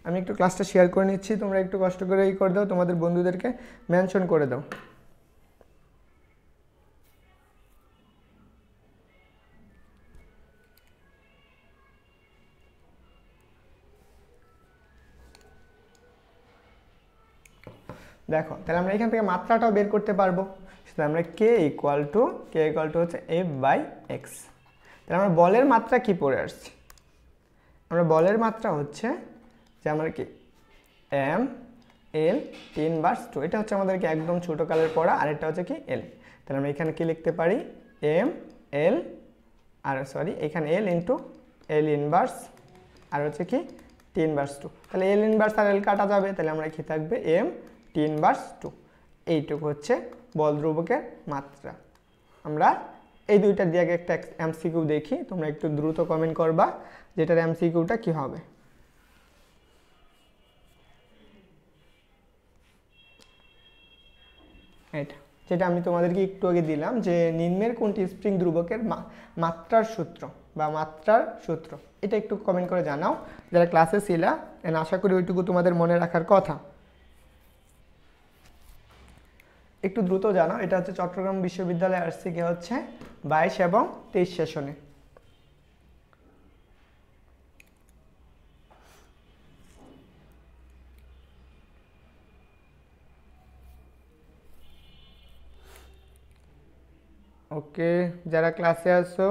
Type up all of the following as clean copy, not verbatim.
আমি একটু ক্লাসটা শেয়ার করে নিচ্ছি, তোমরা একটু কষ্ট করে করে দাও, তোমাদের বন্ধুদেরকে মেনশন করে দাও। দেখো তাহলে আমরা এখান থেকে মাত্রাটাও বের করতে পারবো। তাহলে আমরা কে ইকুয়াল টু হচ্ছে F/x। তাহলে আমরা বলের মাত্রা কি পড়ে আসছি? আমরা বলের মাত্রা হচ্ছে যে আমরা কি M/L × 2, এটা হচ্ছে আমাদেরকে একদম ছোটো কালের পড়া, আর এটা হচ্ছে কি L। তাহলে আমরা এখানে কি লিখতে পারি M/L আর এখানে L × L ইনভার্স আর হচ্ছে কি T/2। তাহলে L ইনভার্স আর L কাটা যাবে, তাহলে আমরা কি থাকবে M/T/2। এইটুকু হচ্ছে বল ধ্রুবকের মাত্রা। আমরা এই দুইটা দিয়ে আগে একটা এমসিকিউ দেখি, তোমরা একটু দ্রুত কমেন্ট করবা যেটার এমসিকিউটা কি হবে। এটা যেটা আমি তোমাদেরকে একটু আগে দিলাম যে নিম্নের কোনটি স্প্রিং ধ্রুবকের মাত্রার সূত্র বা মাত্রার সূত্র, এটা একটু কমেন্ট করে জানাও যারা ক্লাসে ছিলা, আশা করি ওইটুকু তোমাদের মনে রাখার কথা। একটু দ্রুত জানাও। এটা হচ্ছে চট্টগ্রাম বিশ্ববিদ্যালয়ে আসছে কি হচ্ছে 22 এবং 23 সেশনে। ওকে, যারা ক্লাসে আসো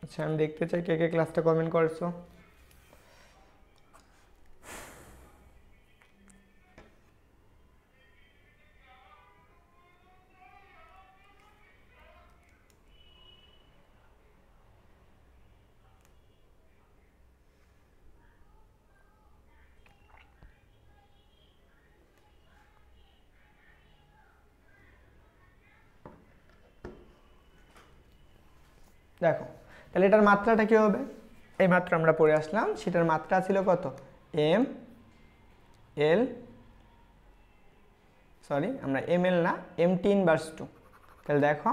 আচ্ছা, আমি দেখতে চাই কে কে ক্লাসটা কমেন্ট করছো। দেখো তাহলে এটার মাত্রাটা কি হবে? এই মাত্রা আমরা পড়ে আসলাম, সেটার মাত্রা ছিল কত? আমরা ml না MT/2। তাহলে দেখো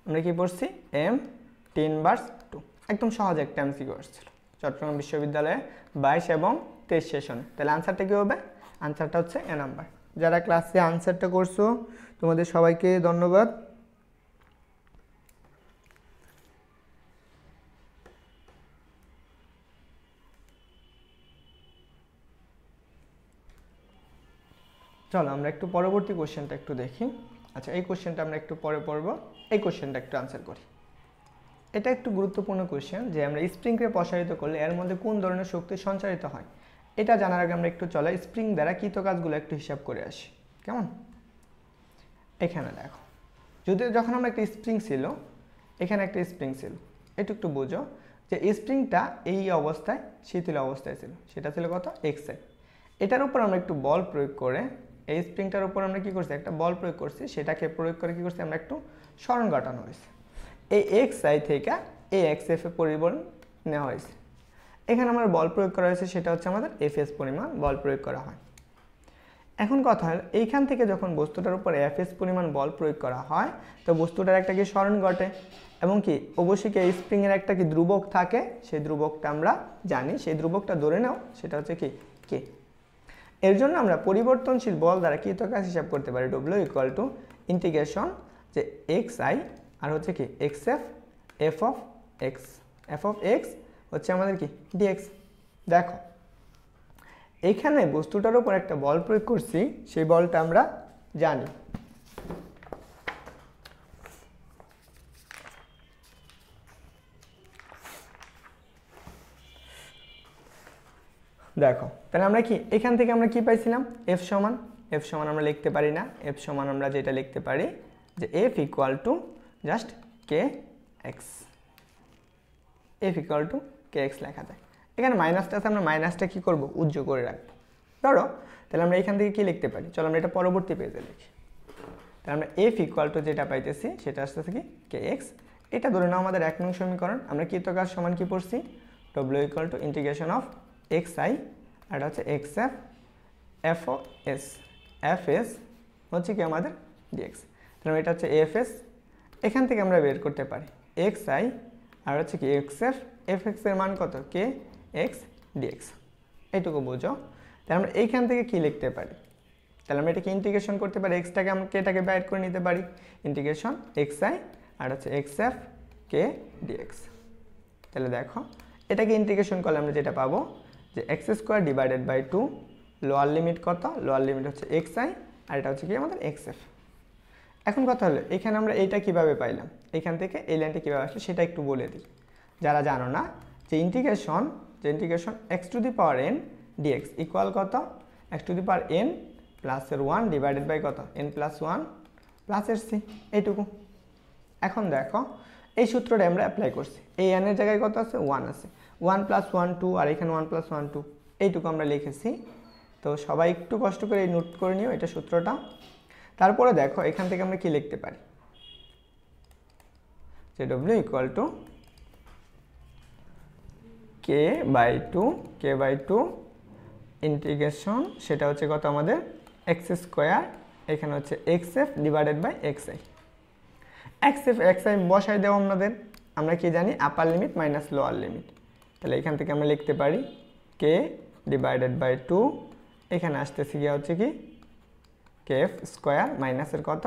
আমরা কি পড়ছি MT/2। একদম সহজ একটা এমসিকিউ আসছিল চট্টগ্রাম বিশ্ববিদ্যালয়ে 22 এবং 23 সেশনে। তাহলে আনসারটা কি হবে? আনসারটা হচ্ছে এ নাম্বার। যারা ক্লাসে আনসারটা করছো তোমাদের সবাইকে ধন্যবাদ। চলো আমরা একটু পরবর্তী কোশ্চেনটা একটু দেখি। আচ্ছা, এই কোশ্চেনটা আমরা একটু পরে পড়ব, এই কোশ্চেনটা একটু আনসার করি। এটা একটু গুরুত্বপূর্ণ কোশ্চেন যে আমরা স্প্রিংকে প্রসারিত করলে এর মধ্যে কোন ধরনের শক্তি সঞ্চারিত হয়। এটা জানার আগে আমরা একটু চলো স্প্রিং দ্বারা কৃত কাজগুলো একটু হিসাব করে আসি, কেমন? এখানে দেখো, যখন আমরা একটা স্প্রিং ছিল, এখানে একটা স্প্রিং ছিল, একটু বোঝো যে স্প্রিংটা এই অবস্থায় শিথিল অবস্থায় ছিল, সেটা ছিল কত? এক্সে। এটার উপর আমরা একটু বল প্রয়োগ করে, এই স্প্রিংটার উপর আমরা কি করছি? একটা বল প্রয়োগ করছি, সেটাকে প্রয়োগ করে কি করছি? আমরা একটু সরণ ঘটানো হয়েছে। এই এক্স আই থেকে এই এক্স এফ এ পরিবর্তন নেওয়া হয়েছে। এখানে আমার বল প্রয়োগ করা হয়েছে, সেটা হচ্ছে আমাদের এফ এস পরিমাণ বল প্রয়োগ করা হয়। এখন কথা হলো, এইখান থেকে যখন বস্তুটার উপর এফ এস পরিমাণ বল প্রয়োগ করা হয়, তো বস্তুটার একটা কি সরণ ঘটে, এবং কি অবশ্যই কি স্প্রিংয়ের একটা কি ধ্রুবক থাকে, সেই ধ্রুবকটা আমরা জানি, সেই ধ্রুবকটা ধরে নাও, সেটা হচ্ছে কি কে। এর জন্য আমরা পরিবর্তনশীল বল দ্বারা কৃত কাজ হিসাব করতে পারি ডব্লিউ ইকুয়াল টু ইন্টিগ্রেশন যে এক্স আই আর হচ্ছে কি x f F of x হচ্ছে আমাদের কি ডিএক্স। দেখো এইখানে বস্তুটার উপর একটা বল প্রয়োগ করছি, সেই বলটা আমরা জানি। দেখো তাহলে আমরা কি এখান থেকে আমরা কি পাইছিলাম? এফ সমান আমরা লিখতে পারি না, এফ সমান আমরা যেটা লিখতে পারি যে F equal to just k x, F equal to K x লেখা যায়। এখানে মাইনাসটা আছে, আমরা মাইনাসটা কি করব? উজ্জ্ব করে রাখবো। ধরো তাহলে আমরা এখান থেকে কি লিখতে পারি, চলো আমরা এটা পরবর্তী পেজে লিখি। তাহলে আমরা এফ ইকুয়াল টু যেটা পাইতেছি সেটা আসতেছে কি কে এক্স। এটা ধরে নাও আমাদের 1 নং সমীকরণ। আমরা কৃতকাজ সমান কি পড়ছি, ডব্লিউ equal to integration of x i, আর এটা হচ্ছে এক্স এফ এফ ও এস, এফ এস হচ্ছে কি আমাদের ডিএক্স। তাহলে এটা হচ্ছে এফ এস, এখান থেকে আমরা বের করতে পারি এক্স আই আর হচ্ছে কি এক্স এফ, এফ এক্স এর মান কত কে এক্স ডিএক্স, এইটুকু বুঝো। তাহলে আমরা এইখান থেকে কি লিখতে পারি, তাহলে আমরা এটাকে ইন্টিগ্রেশন করতে পারি, এক্সটাকে আমরা কেটাকে বাইর করে নিতে পারি, ইন্টিগ্রেশন এক্স আই আর হচ্ছে এক্স এফ কে ডিএক্স। তাহলে দেখো এটাকে ইন্টিগ্রেশন করলে আমরা যেটা পাবো যে x square divided by 2, lower limit কত, লোয়ার লিমিট হচ্ছে এক্স আই আর এটা হচ্ছে কি আমাদের এক্স এফ। এখন কথা হলো এখানে আমরা এইটা কিভাবে পাইলাম, এখান থেকে এই লাইনটা কীভাবে আসলে সেটা একটু বলে দিই যারা জানো না। যে integration x to the power n dx equal কত, x to the power n প্লাসের 1 ডিভাইডেড বাই কত এন প্লাস 1 প্লাসের সি, এইটুকু। এখন দেখো এই সূত্রটা আমরা অ্যাপ্লাই করছি, এই এন এর জায়গায় কত আছে 1 আছে, 1 প্লাস 1 2 আর এখানে 1 প্লাস 1 2, এইটুকু আমরা লিখেছি। তো সবাই একটু কষ্ট করে নোট করে নিও এটা সূত্রটা। তারপরে দেখো এখান থেকে আমরা কি লিখতে পারি, যে W equal to k by two integration, সেটা হচ্ছে কত আমাদের এক্স স্কোয়ার, এখানে হচ্ছে x f divided by x i. X i বসাই দেবো আমাদের, আমরা কি জানি upper limit minus lower limit. তাহলে এখান থেকে আমরা লিখতে পারি কে ডিভাইডেড বাই 2, এখানে আসতেছে গিয়ে হচ্ছে কি কে এফ স্কোয়ার মাইনাসের কত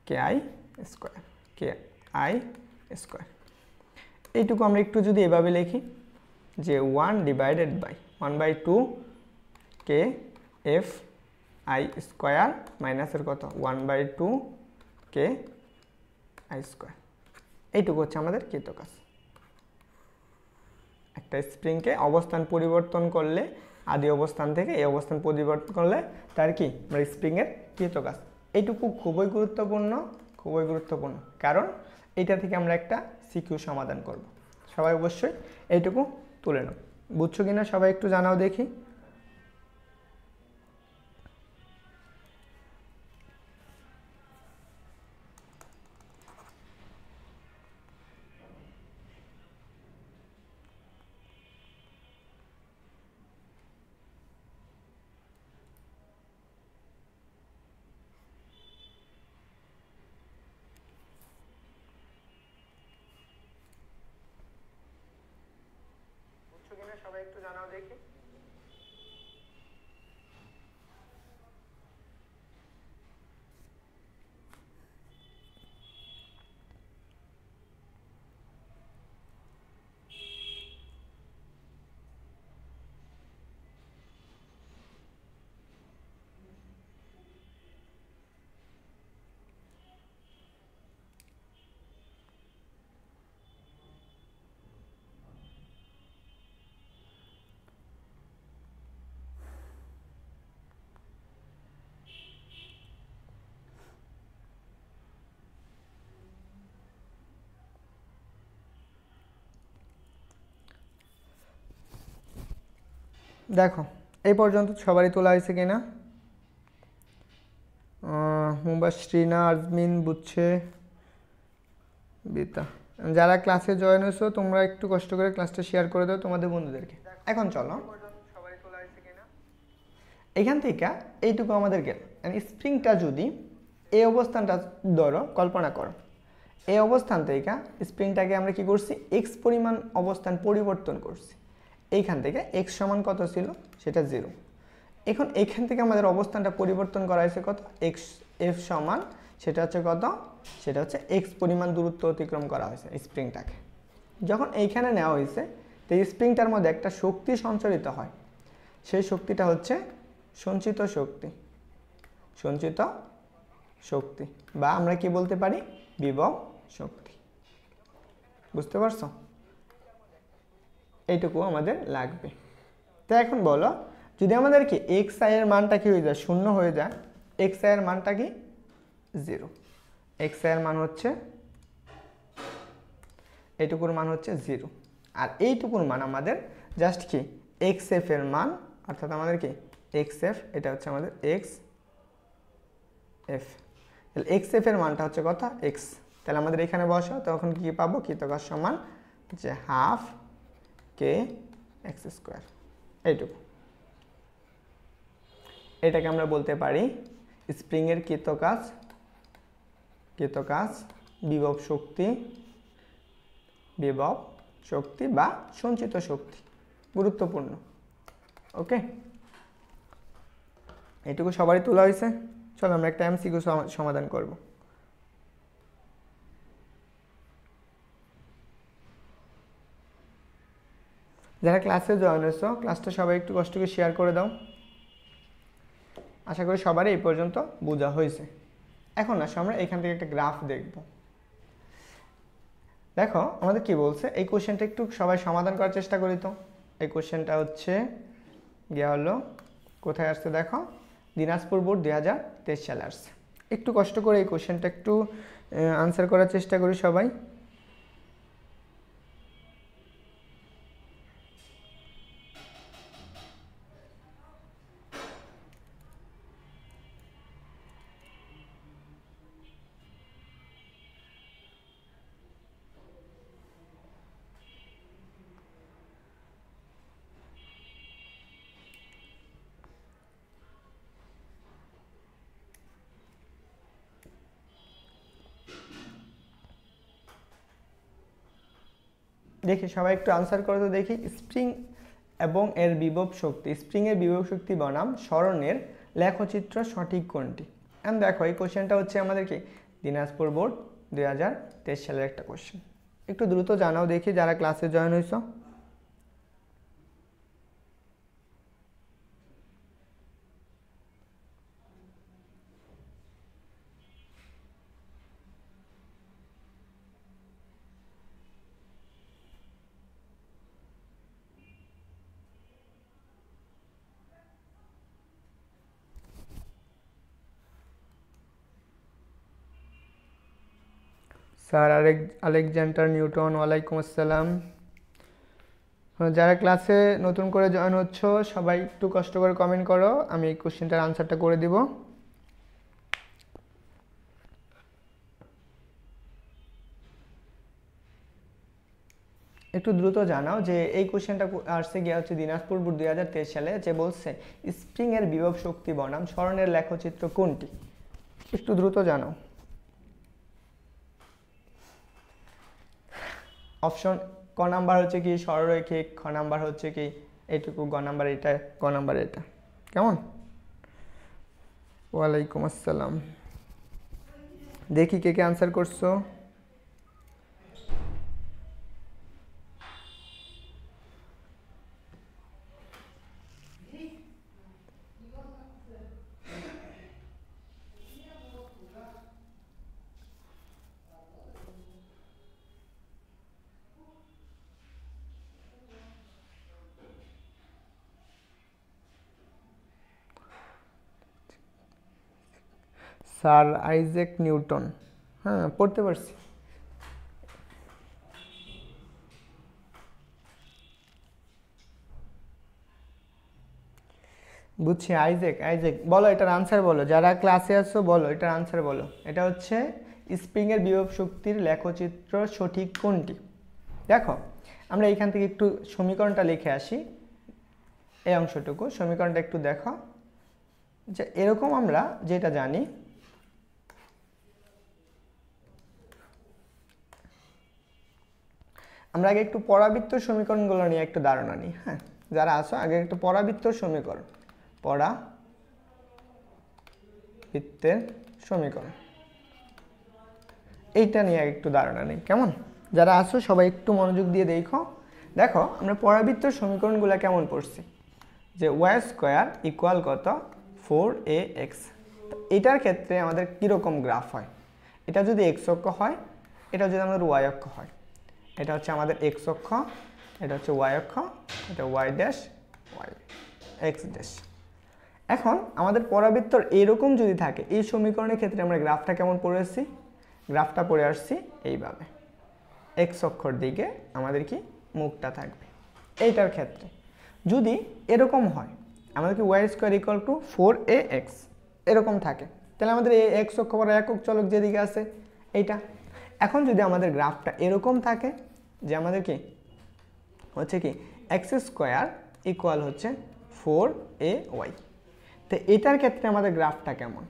কে আই স্কোয়ার। এইটুকু আমরা একটু যদি এভাবে লিখি যে 1 divided by 1/2 k f i square মাইনাসের কত 1/2 কে আই স্কোয়ার, এইটুকু হচ্ছে আমাদের কৃতকাজ। একটা স্প্রিংকে অবস্থান পরিবর্তন করলে আদি অবস্থান থেকে এই অবস্থান পরিবর্তন করলে তার কি আমরা স্প্রিংয়ের কৃতকাজ, এইটুকু খুবই গুরুত্বপূর্ণ, কারণ এইটা থেকে আমরা একটা সিকিউ সমাধান করব। সবাই অবশ্যই এইটুকু তুলে নাও, বুঝছো কিনা সবাই একটু জানাও দেখি। সবাই একটু জানাও দেখি। দেখো এই পর্যন্ত সবারই তোলা হয়েছে কিনা, মুবাশ্রীনা, আজমিন, বুঝছে, বিতা, যারা ক্লাসে জয়েন হয়েছো তোমরা একটু কষ্ট করে ক্লাসটা শেয়ার করে দাও তোমাদের বন্ধুদেরকে। এখন চলো এখান থেকে এইটুকু আমাদের গেল, স্প্রিংটা যদি এই অবস্থানটা ধরো কল্পনা করো, এই অবস্থান থেকে স্প্রিংটাকে আমরা কি করছি এক্স পরিমাণ অবস্থান পরিবর্তন করছি, এইখান থেকে এক্স সমান কত ছিল সেটা 0। এখন এইখান থেকে আমাদের অবস্থানটা পরিবর্তন করা হয়েছে কত এক্স এফ সমান, সেটা হচ্ছে কত, সেটা হচ্ছে এক্স পরিমাণ দূরত্ব অতিক্রম করা হয়েছে স্প্রিংটাকে। যখন এইখানে নেওয়া হয়েছে তো এই স্প্রিংটার মধ্যে একটা শক্তি সঞ্চারিত হয়, সেই শক্তিটা হচ্ছে সঞ্চিত শক্তি বা আমরা কি বলতে পারি বিভব শক্তি। বুঝতে পারছো, এইটুকু আমাদের লাগবে। তো এখন বলো যদি আমাদের কি এক্স আই এর মানটা কি হয়ে যায় 0 হয়ে যায়, এক্স আই এর মানটা কি 0, এক্স আই এর মান হচ্ছে এইটুকুর মান হচ্ছে 0, আর এইটুকুর মান আমাদের জাস্ট কি এক্স এফ এর মান, অর্থাৎ আমাদের কি এক্স এফ, এটা হচ্ছে আমাদের এক্স এফ। তাহলে এক্স এফ এর মানটা হচ্ছে কত? এক্স। তাহলে আমাদের এখানে বসাও, তখন কি পাবো? কৃতকার সমান যে হাফ কে এক্স স্কোয়ার, এইটুকু। এটাকে আমরা বলতে পারি স্প্রিংয়ের কৃতকাজ বিভব শক্তি বা সঞ্চিত শক্তি। গুরুত্বপূর্ণ। ওকে, এইটুকু সবারই তোলা হয়েছে। চলো আমরা একটা এমসিকিউ সমাধান করব। যারা ক্লাসে জয়েন হয়েছো, ক্লাসটা সবাই একটু কষ্ট করে শেয়ার করে দাও। আশা করি সবারই এই পর্যন্ত বোঝা হয়েছে। এখন আসলে আমরা এখান থেকে একটা গ্রাফ দেখব। দেখো আমাদের কি বলছে, এই কোশ্চেনটা একটু সবাই সমাধান করার চেষ্টা করি। তো এই কোশ্চেনটা হচ্ছে গিয়া হলো কোথায় আসছে দেখো, দিনাজপুর বোর্ড 2023 সালে আসছে। একটু কষ্ট করে এই কোশ্চেনটা একটু আনসার করার চেষ্টা করি সবাই। দেখি সবাই একটু আনসার করে তো দেখি। স্প্রিং এবং এর বিভব শক্তি, স্প্রিংয়ের বিভব শক্তি বনাম সরণের লেখচিত্র সঠিক কোনটি? এন্ড দেখো এই কোশ্চেনটা হচ্ছে আমাদের কি দিনাজপুর বোর্ড 2023 সালের একটা কোশ্চেন। একটু দ্রুত জানাও দেখি যারা ক্লাসে জয়েন হয়েছো। স্যার আলেকজান্ডার নিউটন, ওয়ালাইকুম আসসালাম। যারা ক্লাসে নতুন করে জয়েন হচ্ছ সবাই একটু কষ্ট করে কমেন্ট করো, আমি এই কোশ্চেনটার আনসারটা করে দিব। একটু দ্রুত জানাও যে এই কোশ্চেনটা আসছে গিয়া হচ্ছে দিনাজপুর বোর্ড 2023 সালে, যে বলছে স্প্রিং এর বিভব শক্তি বনাম সরণের লেখচিত্র কোনটি? একটু দ্রুত জানাও। অপশন ক নাম্বার হচ্ছে কি সরলরৈখিক, খ নাম্বার হচ্ছে কি এইটুকু, গ নাম্বার এটা, ক নাম্বার এটা। কেমন? ওয়ালাইকুম আসসালাম। দেখি কে কে আনসার করছো। স্যার আইজ্যাক নিউটন, হ্যাঁ পড়তে পারছি। বুঝছি, আইজ্যাক বলো এটার আনসার বলো, যারা ক্লাসে আছো বলো এটার আনসার বলো। এটা হচ্ছে স্প্রিং এর বিভব শক্তির লেখচিত্র সঠিক কোনটি? দেখো আমরা এখান থেকে একটু সমীকরণটা লিখে আসি, এই অংশটুকু সমীকরণটা একটু দেখো। যে এরকম আমরা যেটা জানি, আমরা আগে একটু পরাবৃত্ত সমীকরণগুলো নিয়ে একটু ধারণা নিই। হ্যাঁ যারা আসো আগে একটু পরাবৃত্ত সমীকরণ, পরাবৃত্তের সমীকরণ এইটা নিয়ে একটু ধারণা নেই। কেমন? যারা আসো সবাই একটু মনোযোগ দিয়ে দেখো। দেখো আমরা পরাবৃত্ত সমীকরণগুলো কেমন পড়ছি, যে ওয়াই স্কোয়ার ইকুয়াল কত 4ax। এটার ক্ষেত্রে আমাদের কীরকম গ্রাফ হয়, এটা যদি এক্স অক্ষ হয়, এটা যদি আমাদের ওয়াই অক্ষ হয়, এটা হচ্ছে আমাদের এক্স অক্ষ, এটা হচ্ছে ওয়াই অক্ষ, এটা y dash y x dash. এখন আমাদের পরাবৃত্তর এরকম যদি থাকে, এই সমীকরণের ক্ষেত্রে আমরা গ্রাফটা কেমন পড়ে আসছি, গ্রাফটা পড়ে আসছি এইভাবে, এক্স অক্ষর দিকে আমাদের কি মুখটা থাকবে। এইটার ক্ষেত্রে যদি এরকম হয়, আমাদের কি Y square equal two 4ax এরকম থাকে। তাহলে আমাদের এই এক্স অক্ষ বরাবর একক চলক যেদিকে আছে এইটা। এখন যদি আমাদের গ্রাফটা এরকম থাকে যে আমাদের কি হচ্ছে কি এক্স স্কোয়ার ইকুয়াল হচ্ছে 4ay, তো এটার ক্ষেত্রে আমাদের গ্রাফটা কেমন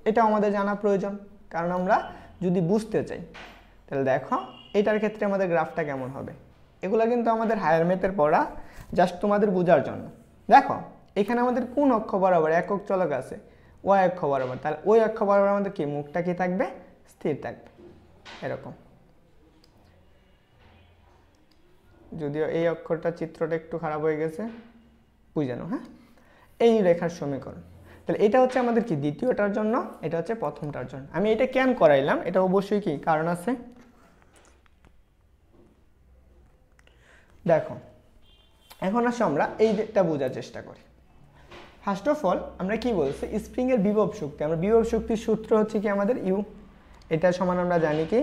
এটাও আমাদের জানা প্রয়োজন, কারণ আমরা যদি বুঝতে চাই তাহলে দেখো এটার ক্ষেত্রে আমাদের গ্রাফটা কেমন হবে। এগুলো কিন্তু আমাদের হায়ার ম্যাথের পড়া, জাস্ট তোমাদের বোঝার জন্য। দেখো এখানে আমাদের কোন অক্ষ বরাবর একক চলক আছে, ওয়াই অক্ষ বরাবর, তাহলে ওই অক্ষ বরাবর আমাদের কি মুখটা কি থাকবে, স্থির থাকবে এরকম। যদিও এই অক্ষরটা চিত্রটা একটু খারাপ হয়ে গেছে, বুঝানো। হ্যাঁ, এই রেখার সমীকরণ। তাহলে এটা হচ্ছে আমাদের কি দ্বিতীয়টার জন্য, এটা হচ্ছে প্রথমটার জন্য। আমি এটা কেন করাইলাম, এটা অবশ্যই কি কারণ আছে। দেখো এখন আসো আমরা এইটা বোঝার চেষ্টা করি। ফার্স্ট অফ অল আমরা কি বলছি, স্প্রিং এর বিভব শক্তি, আমরা বিভব শক্তির সূত্র হচ্ছে কি আমাদের ইউ, এটা সমান আমরা জানি কি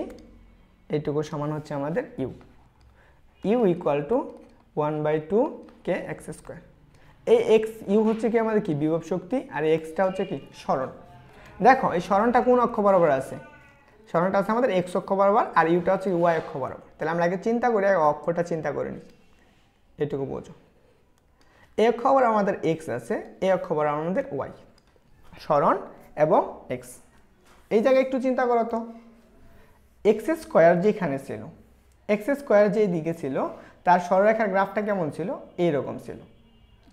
এইটুকু সমান হচ্ছে আমাদের u, u equal to 1/2 k x square. এই এক্স ইউ হচ্ছে কি আমাদের কি বিভব শক্তি, আর এই এক্সটা হচ্ছে কি সরণ। দেখো এই সরণটা কোন অক্ষ বরাবর আছে, সরণটা আছে আমাদের এক্স অক্ষ বরাবর, আর ইউটা হচ্ছে ওয়াই অক্ষ বরাবর। তাহলে আমরা আগে চিন্তা করি, অক্ষটা চিন্তা করে নিই, এটুকু বোঝো। এই অক্ষ বরাবর আমাদের এক্স আছে, এই অক্ষ বরাবর আমাদের ওয়াই, সরণ এবং এক্স। এই জায়গায় একটু চিন্তা করো তো, এক্স স্কোয়ার যেখানে ছিল, এক্স স্কোয়ার যেই দিকে ছিল তার সরলরেখার গ্রাফটা কেমন ছিল, এইরকম ছিল।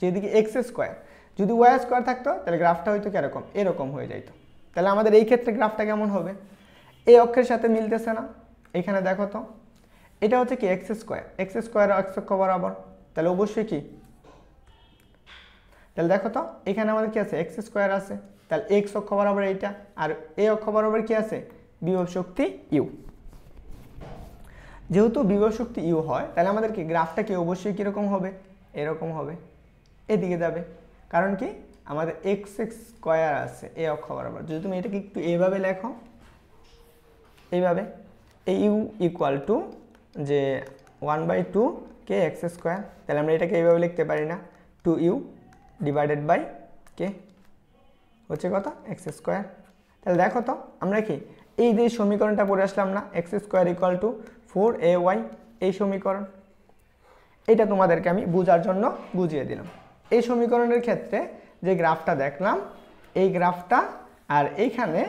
যেদিকে এক্স স্কোয়ার, যদি ওয়াই স্কোয়ার থাকতো তাহলে গ্রাফটা হয়তো কিরকম, এরকম হয়ে যাইতো। তাহলে আমাদের এই ক্ষেত্রে গ্রাফটা কেমন হবে, এই অক্ষের সাথে মিলতেছে না। এখানে দেখো তো এটা হচ্ছে কি x square, x square x অক্ষ বরাবর, তাহলে অবশ্যই কি, তাহলে দেখো তো এখানে আমাদের কি আছে এক্স স্কোয়ার আছে, তাহলে এক্স অক্ষ বরাবর এইটা, আর এই অক্ষ বরাবর কি আছে বিভব শক্তি ইউ। যেহেতু বিভব শক্তি ইউ হয় তাহলে আমাদের কি গ্রাফটা কি অবশ্যই কীরকম হবে, এরকম হবে, এদিকে যাবে। কারণ কি আমাদের এক্স স্কোয়ার আছে এই অক্ষ বরাবর। যদি তুমি এটাকে একটু এইভাবে লেখো, এইভাবে, এই ইউ ইকুয়াল টু যে 1/2 কে এক্স স্কোয়ার, তাহলে আমরা এটাকে এইভাবে লিখতে পারি না, 2u ডিভাইডেড বাই কে হচ্ছে কত এক্স স্কোয়ার। তাহলে দেখো তো আমরা কি এই যে সমীকরণটা পড়ে আসলাম না, x square equal to 4ay, এই সমীকরণ, এটা তোমাদেরকে আমি বোঝার জন্য বুঝিয়ে দিলাম। এই সমীকরণের ক্ষেত্রে যে গ্রাফটা দেখলাম, এই গ্রাফটা আর এইখানে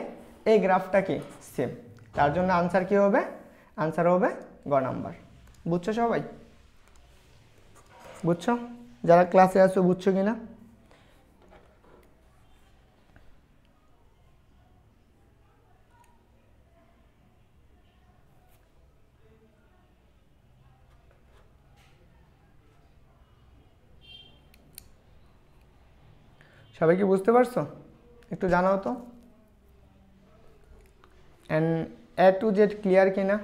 এই গ্রাফটা কি সেম, তার জন্য আনসার কি হবে, আনসার হবে গ নাম্বার। বুঝছো সবাই, বুঝছো? যারা ক্লাসে আছো বুঝছো কিনা? সবাই কি বুঝতে পারছো? একটু জানাও তো। And A to Z clear কিনা?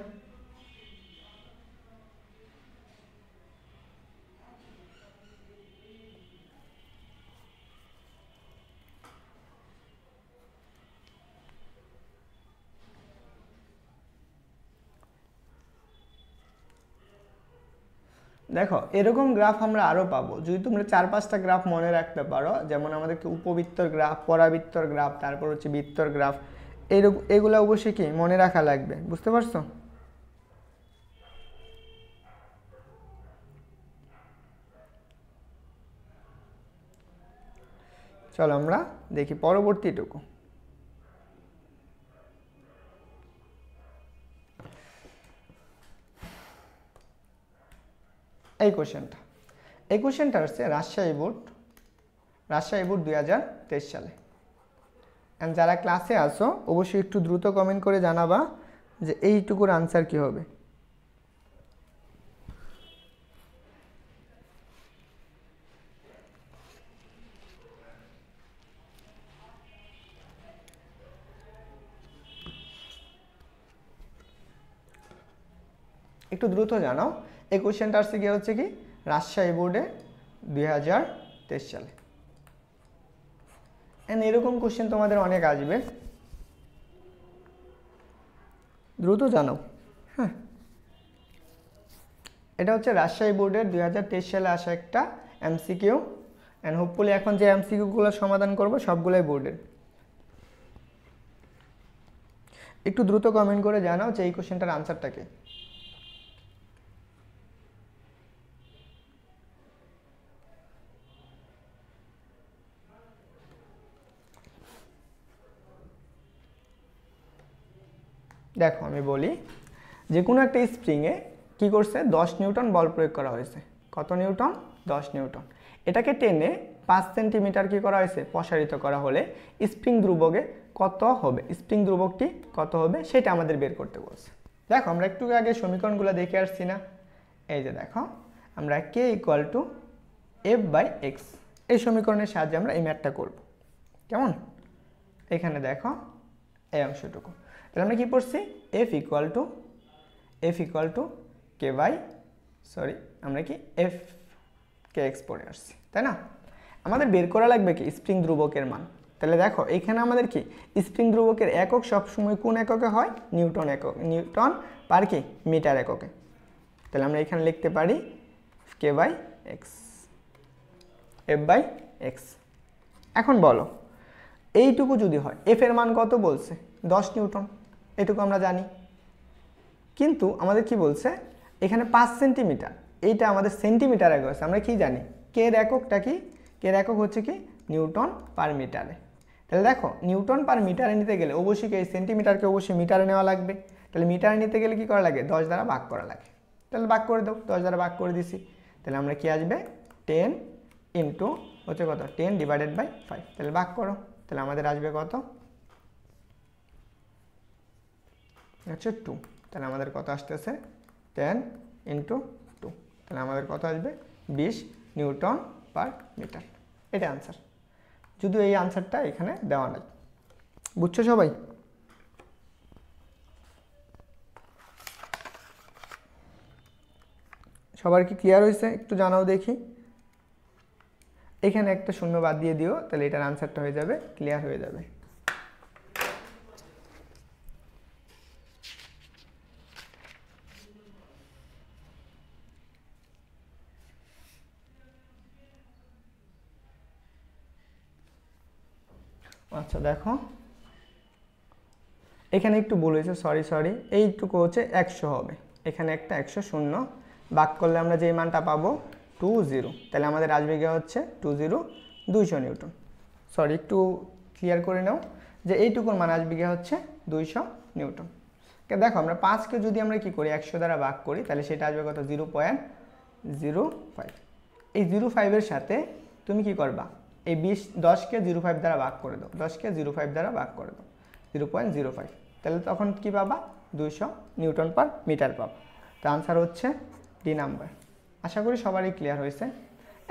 দেখো এরকম গ্রাফ আমরা আরও পাবো যদি তোমরা 4-5টা গ্রাফ মনে রাখতে পারো। যেমন আমাদেরকে উপবৃত্তর গ্রাফ, পরাবৃত্তর গ্রাফ, তারপর হচ্ছে বৃত্তর গ্রাফ, এগুলো অবশ্যই কি মনে রাখা লাগবে। বুঝতে পারছো? চলো আমরা দেখি পরবর্তীটুকু। এই কোশ্চেনটা আসছে রাজশাহী বোর্ড 2023 সালে। এন্ড যারা ক্লাসে আসো অবশ্যই একটু দ্রুত কমেন্ট করে জানাবা যে এইটুকুর আনসার কি হবে। একটু দ্রুত জানাও। এই কোশ্চেনটা আসছে কি হচ্ছে কি রাজশাহী বোর্ডে 2023 সালে। এন্ড এরকম কোশ্চেন তোমাদের অনেক আসবে, দ্রুত জানাও। হ্যাঁ, এটা হচ্ছে রাজশাহী বোর্ডের 2023 সালে আসা একটা এমসিকিউ। অ্যান্ড হোপফুলি এখন যে এমসিকিউগুলো সমাধান করব সবগুলোই বোর্ডের। একটু দ্রুত কমেন্ট করে জানাও যে এই কোশ্চেনটার আনসারটা কি। দেখো আমি বলি, যে কোনো একটা স্প্রিংয়ে কী করছে, 10 নিউটন বল প্রয়োগ করা হয়েছে। কত নিউটন? 10 নিউটন। এটাকে টেনে 5 সেন্টিমিটার কী করা হয়েছে, প্রসারিত করা হলে স্প্রিং ধ্রুবকে কত হবে, স্প্রিং ধ্রুবকটি কত হবে সেটা আমাদের বের করতে বলছে। দেখো আমরা একটু আগে সমীকরণগুলো দেখে আসছি না, এই যে দেখো আমরা k equal to f by x, এই সমীকরণের সাহায্যে আমরা এই ম্যাথটা করব। কেমন? এখানে দেখো এই অংশটুকু, তাহলে আমরা কী পড়ছি, f equal to k by আমরা কি এফ কে এক্স পড়ে আসছি, তাই না? আমাদের বের করা লাগবে কি, স্প্রিং ধ্রুবকের মান। তাহলে দেখো এখানে আমাদের কি স্প্রিং ধ্রুবকের একক সবসময় কোন এককে হয়, নিউটন একক, নিউটন পার কি মিটার এককে। তাহলে আমরা এখানে লিখতে পারি k by x, f by x. এখন বলো এইটুকু যদি হয়, এফ এর মান কত বলছে, 10 নিউটন, এটুকু আমরা জানি। কিন্তু আমাদের কি বলছে এখানে 5 সেন্টিমিটার, এইটা আমাদের সেন্টিমিটার একক আছে, আমরা কি জানি কে এর এককটা কি, কে এর একক হচ্ছে কি নিউটন পার মিটারে। তাহলে দেখো নিউটন পার মিটারে নিতে গেলে অবশ্যই এই সেন্টিমিটারকে অবশ্যই মিটারে নেওয়া লাগবে। তাহলে মিটারে নিতে গেলে কি করা লাগে, 10 দ্বারা ভাগ করা লাগে। তাহলে ভাগ করে দাও, 10 দ্বারা ভাগ করে দিছি। তাহলে আমরা কি আসবে 10 ইন্টু হচ্ছে কত, 10 ডিভাইডেড বাই 5। তাহলে ভাগ করো, তাহলে আমাদের আসবে কত, হচ্ছে 2। তাহলে আমাদের কত আসতেছে 10 ইন্টু 2, তাহলে আমাদের কত আসবে 20 নিউটন পার মিটার। এটা আনসার, যদিও এই আনসারটা এখানে দেওয়া নাই। বুঝছো সবাই? সবার কি ক্লিয়ার হয়েছে একটু জানাও দেখি। এখানে একটা শূন্য বাদ দিয়ে দিও, তাহলে এটার আনসারটা হয়ে যাবে, ক্লিয়ার হয়ে যাবে। আচ্ছা দেখো এখানে একটু ভুল হয়েছে, সরি, এইটুকু হচ্ছে 100 হবে, এখানে একটা 100 শূন্য ভাগ করলে আমরা যে মানটা পাবো 20, তাহলে আমাদের আসবে গিয়ে হচ্ছে 200 নিউটন। সরি একটু ক্লিয়ার করে নাও যে এইটুকুর মান আসবে গিয়ে হচ্ছে 200 নিউটন। দেখো আমরা 5কে যদি আমরা কি করি 100 দ্বারা ভাগ করি, তাহলে সেটা আসবে কত, 0.05। এই 0.5 এর সাথে তুমি কি করবা, এই 10কে 0.5 দ্বারা ভাগ করে দাও, 10কে 0.5 দ্বারা ভাগ করে দাও, 0.05। তাহলে তখন কি পাবা, 200 নিউটন পার মিটার পাবা। তো আনসার হচ্ছে ডি নাম্বার। আশা করি সবারই ক্লিয়ার হয়েছে।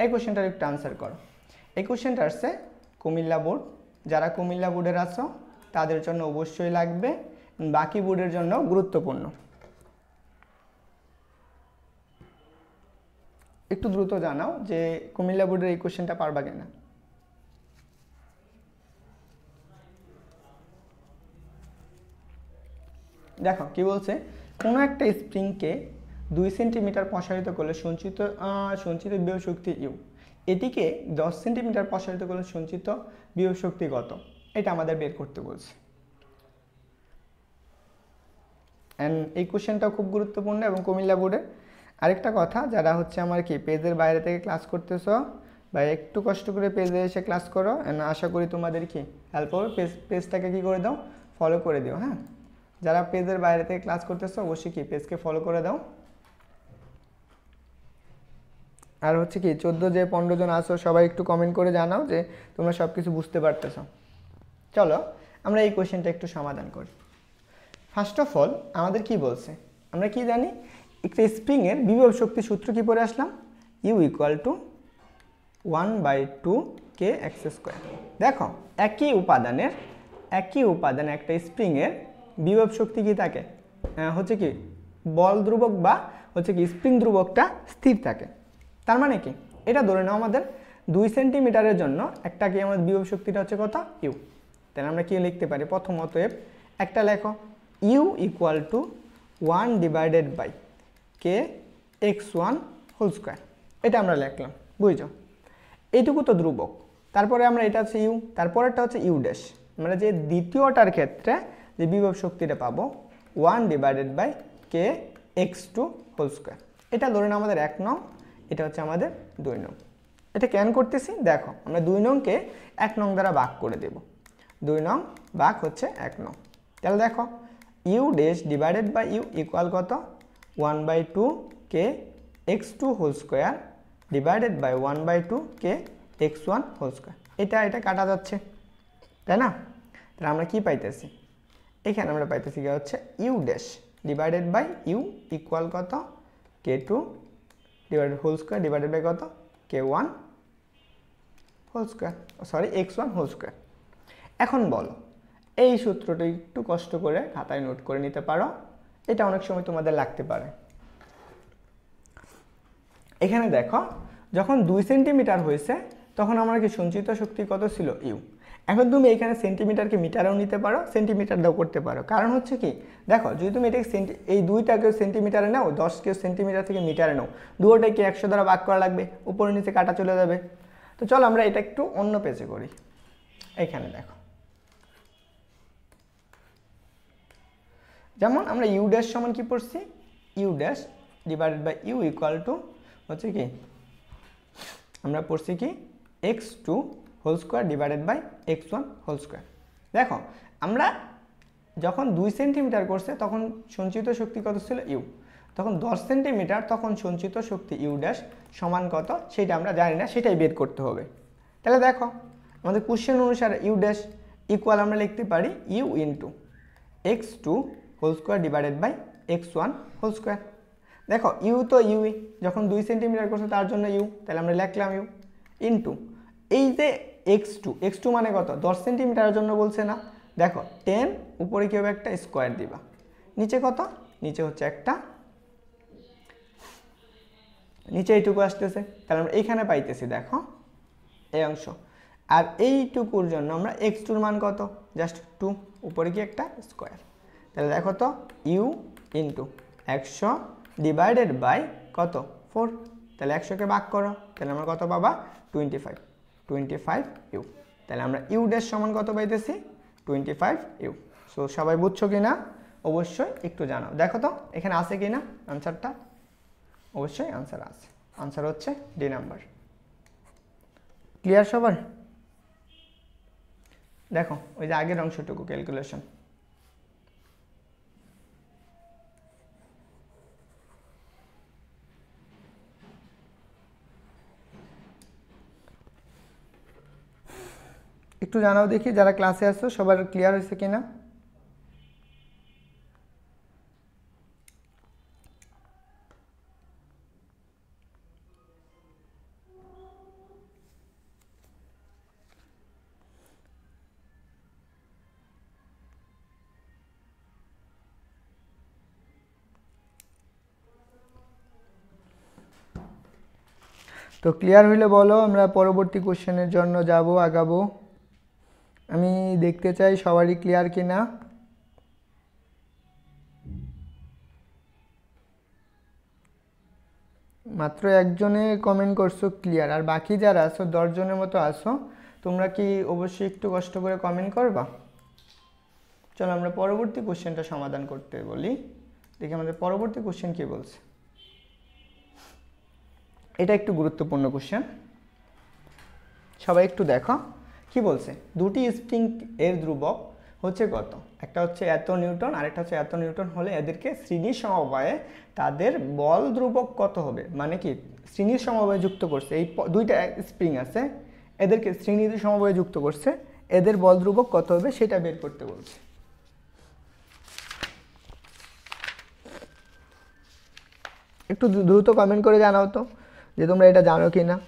এই কোশ্চেনটার একটু আনসার করো। এই কোশ্চেনটা আসছে কুমিল্লা বোর্ড, যারা কুমিল্লা বোর্ডের আছো তাদের জন্য অবশ্যই লাগবে, বাকি বোর্ডের জন্য গুরুত্বপূর্ণ। একটু দ্রুত জানাও যে কুমিল্লা বোর্ডের এই কোশ্চেনটা পারবা কিনা। দেখো কি বলছে, কোনো একটা স্প্রিংকে 2 সেন্টিমিটার প্রসারিত করলে সঞ্চিত বিভব শক্তি ইউ, এটিকে 10 সেন্টিমিটার প্রসারিত করলে সঞ্চিত বিভব শক্তি কত, এটা আমাদের বের করতে বলছে। অ্যান্ড এই কোশ্চেনটাও খুব গুরুত্বপূর্ণ এবং কুমিল্লা বোর্ডের। আরেকটা কথা, যারা হচ্ছে আমার কি পেজের বাইরে থেকে ক্লাস করতেছ বা একটু কষ্ট করে পেজে এসে ক্লাস করো, অ্যান্ড আশা করি তোমাদের কি হেল্প হবে, পেজটাকে কি করে দাও, ফলো করে দিও। হ্যাঁ, যারা পেজের বাইরে থেকে ক্লাস করতেছো অবশ্যই কি পেজকে ফলো করে দাও। আর হচ্ছে কি 14 যে 15 জন আসো সবাই একটু কমেন্ট করে জানাও যে তোমরা সব কিছু বুঝতে পারতেছো। চলো আমরা এই কোশ্চেনটা একটু সমাধান করি। ফার্স্ট অফ অল আমাদের কি বলছে, আমরা কি জানি একটা স্প্রিংয়ের বিভব শক্তি সূত্র কি পড়ে আসলাম, u equal to 1/2 k x square. দেখো একই উপাদানে একটা স্প্রিংয়ের বিভব শক্তি কি থাকে, হচ্ছে কি বল ধ্রুবক বা হচ্ছে কি স্প্রিং ধ্রুবকটা স্থির থাকে। তার মানে কি, এটা ধরে নাও আমাদের 2 সেন্টিমিটারের জন্য একটা কি আমাদের বিভব শক্তিটা হচ্ছে কত, ইউ। তাহলে আমরা কি লিখতে পারি, প্রথমত একটা লেখো u equal to 1 divided by k x1 whole square, এটা আমরা লিখলাম, বুঝছো। এইটুকু তো ধ্রুবক, তারপরে আমরা এটা হচ্ছে ইউ, তারপরেরটা হচ্ছে ইউ ড্যাশ, আমরা যে দ্বিতীয়টার ক্ষেত্রে যে বিভব শক্তিটা পাবো 1/k x2²। এটা ধরুন আমাদের 1 নং, এটা হচ্ছে আমাদের 2 নং। এটা কেন করতেছি দেখো, আমরা 2 নংকে 1 নং দ্বারা ভাগ করে দেব, 2 নং ভাগ হচ্ছে 1 নং। তাহলে দেখো u dash divided by u equal কত, 1/2k x2² divided by 1/2k x1²। এটা কাটা যাচ্ছে, তাই না? তাহলে আমরা কি পাইতেছি, এখানে আমরা পাইতেছি কি হচ্ছে u dash divided by u equal কত, k2 whole square divided by কত, k1 whole square, sorry x1 whole square. এখন বলো এই সূত্রটা একটু কষ্ট করে খাতায় নোট করে নিতে পারো, এটা অনেক সময় তোমাদের লাগতে পারে। এখানে দেখো যখন 2 সেন্টিমিটার হয়েছে তখন আমার কি সঞ্চিত শক্তি কত ছিল, ইউ। এখন তুমি এখানে সেন্টিমিটারকে মিটারেও নিতে পারো, সেন্টিমিটার দাও করতে পারো, কারণ হচ্ছে কি দেখো যদি তুমি এটাকে এই 2টাকে সেন্টিমিটারে নাও, 10কে সেন্টিমিটার থেকে মিটারে নাও, দুটোটাকে 100 দ্বারা ভাগ করা লাগবে, উপরে নিচে কাটা চলে যাবে। তো চলো আমরা এটা একটু অন্য পেজে করি। এইখানে দেখো যেমন আমরা ইউ ড্যাশ সমান কি পড়ছি, u dash divided by u equal to হচ্ছে কি, আমরা পড়ছি কি x2 whole square divided by x1 whole square. দেখো আমরা যখন 2 সেন্টিমিটার করছে তখন সঞ্চিত শক্তি কত ছিল, ইউ। তখন 10 সেন্টিমিটার তখন সঞ্চিত শক্তি ইউ ড্যাশ সমান কত সেটা আমরা জানি না, সেটাই বের করতে হবে। তাহলে দেখো আমাদের কোশ্চেন অনুসারে ইউ ড্যাশ ইকুয়াল আমরা লিখতে পারি u into x2 whole square divided by x1 whole square. দেখো ইউ তো ইউই, যখন 2 সেন্টিমিটার করছে তার জন্য ইউ, তাহলে আমরা লিখলাম ইউ ইন্টু এই যে x2 মানে কত, 10 সেন্টিমিটারের জন্য বলছে না, দেখো 10 উপরে কি হবে একটা স্কোয়ার দিবা, নিচে কত, নিচে হচ্ছে একটা, নিচে এইটুকু আসতেছে, তাহলে আমরা এইখানে পাইতেছি দেখো এই অংশ। আর এইটুকুর জন্য আমরা x2-র মান কত, জাস্ট 2, উপরে কি একটা স্কোয়ার। তাহলে দেখো তো ইউ ইন্টু 100 ডিভাইডেড বাই কত 4, তাহলে 100কে ভাগ করো, তাহলে আমরা কত পাবা 25 ইউ। তাহলে আমরা ইউ ড্যাশ সমান কত পাইতেছি 25 ইউ। সো সবাই বুঝছো কি না অবশ্যই একটু জানাও, দেখো তো এখানে আছে কি না আনসারটা, অবশ্যই আনসার আছে, আনসার হচ্ছে ডি নাম্বার। ক্লিয়ার সবার? দেখো ওই যে আগের অংশটুকু ক্যালকুলেশন, একটু জানাও দেখি যারা ক্লাসে আসছো সবার ক্লিয়ার হয়েছে কিনা। তো ক্লিয়ার হইলে বলো, আমরা পরবর্তী কোশ্চেনের জন্য যাব, আগাবো। আমি দেখতে চাই সবারই ক্লিয়ার কিনা। মাত্র একজনে কমেন্ট করছো ক্লিয়ার, আর বাকি যারা আছো 10 জনের মতো আছো, তোমরা কি অবশ্যই একটু কষ্ট করে কমেন্ট করবা। চলো আমরা পরবর্তী কোশ্চেনটা সমাধান করতে বলি, দেখি আমাদের পরবর্তী কোশ্চেন কি বলছে। এটা একটু গুরুত্বপূর্ণ কোশ্চেন, সবাই একটু দেখো কি বলছে। দুটি স্প্রিং এর ধ্রুবক হচ্ছে কত, একটা হচ্ছে এত নিউটন আর একটা হচ্ছে এত নিউটন হলে এদেরকে শ্রেণীর সমবায়ে তাদের বল ধ্রুবক কত হবে, মানে কি শ্রেণীর সমবায়ে যুক্ত করছে, এই দুইটা স্প্রিং আছে এদেরকে শ্রেণীর সমবায়ে যুক্ত করছে, এদের বল ধ্রুবক কত হবে সেটা বের করতে বলছে। একটু দ্রুত কমেন্ট করে জানাও তো যে তোমরা এটা জানো কি না।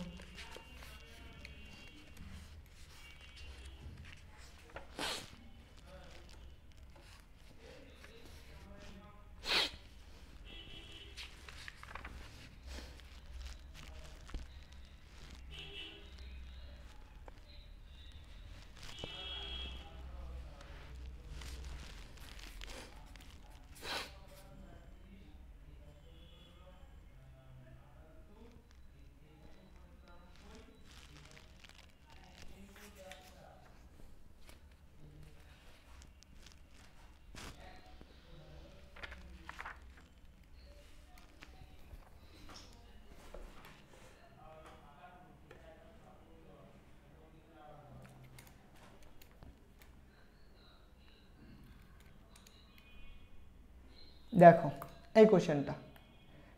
দেখো এই কোশ্চেনটা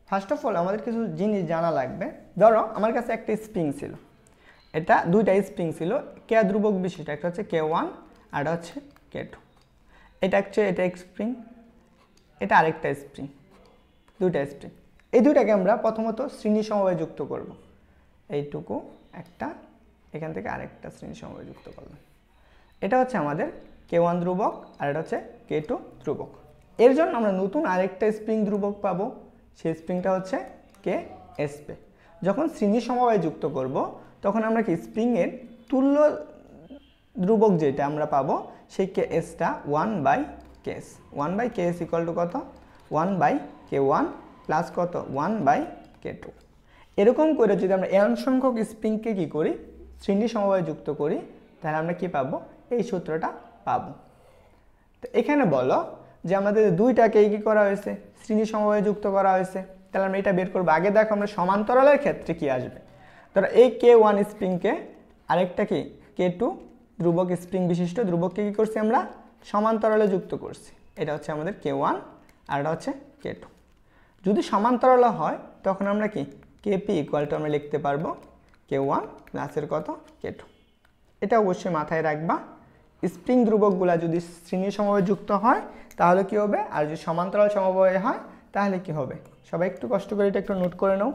ফার্স্ট অফ অল আমাদের কিছু জিনিস জানা লাগবে। ধরো আমার কাছে একটা স্প্রিং ছিল, এটা দুইটা স্প্রিং ছিল কে ধ্রুবক বিশিষ্ট, একটা হচ্ছে K1 আর এটা হচ্ছে K2। এটা স্প্রিং, এটা আরেকটা স্প্রিং, দুইটা স্প্রিং। এই দুইটাকে আমরা প্রথমত শ্রেণী সমবায়ে যুক্ত করব। এইটুকু একটা, এখান থেকে আরেকটা শ্রেণী সমবায়ে যুক্ত করলাম। এটা হচ্ছে আমাদের K1 ধ্রুবক আর এটা হচ্ছে K2 ধ্রুবক। এর জন্য আমরা নতুন আরেকটা স্প্রিং ধ্রুবক পাবো, সেই স্প্রিংটা হচ্ছে KSP। যখন শ্রেণী সমবায়ে যুক্ত করব তখন আমরা কি স্প্রিংয়ের তুল্য ধ্রুবক যেটা আমরা পাবো সেই KSটা 1/KS। 1/KS ইকুয়াল টু কত? 1/K1 প্লাস কত? 1/K2। এরকম করে যদি আমরা n সংখ্যক স্প্রিংকে কি করি, শ্রেণী সমবায়ে যুক্ত করি, তাহলে আমরা কি পাবো? এই সূত্রটা পাবো। তো এখানে বলো যে আমাদের দুইটাকেই কি করা হয়েছে? শ্রেণী সমবায়ে যুক্ত করা হয়েছে। তাহলে আমরা এটা বের করবো। আগে দেখো আমরা সমান্তরালের ক্ষেত্রে কি আসবে। ধরো এই K1 স্প্রিংকে আরেকটা কি K2 ধ্রুবক স্প্রিং বিশিষ্ট ধ্রুবককে কি করছি আমরা? সমান্তরালে যুক্ত করছি। এটা হচ্ছে আমাদের K1 আর এটা হচ্ছে K2। যদি সমান্তরাল হয় তখন আমরা কি KP ইকুয়াল টু আমরা লিখতে পারবো K1 প্লাসের কত? K2। এটা অবশ্যই মাথায় রাখবা। স্প্রিং ধ্রুবকগুলা যদি শ্রেণী সমবায়ে যুক্ত হয় তাহলে কি হবে, আর যদি সমান্তরাল সমবায়ে হয় তাহলে কি হবে। সবাই একটু কষ্ট করে এটা একটু নোট করে নাও।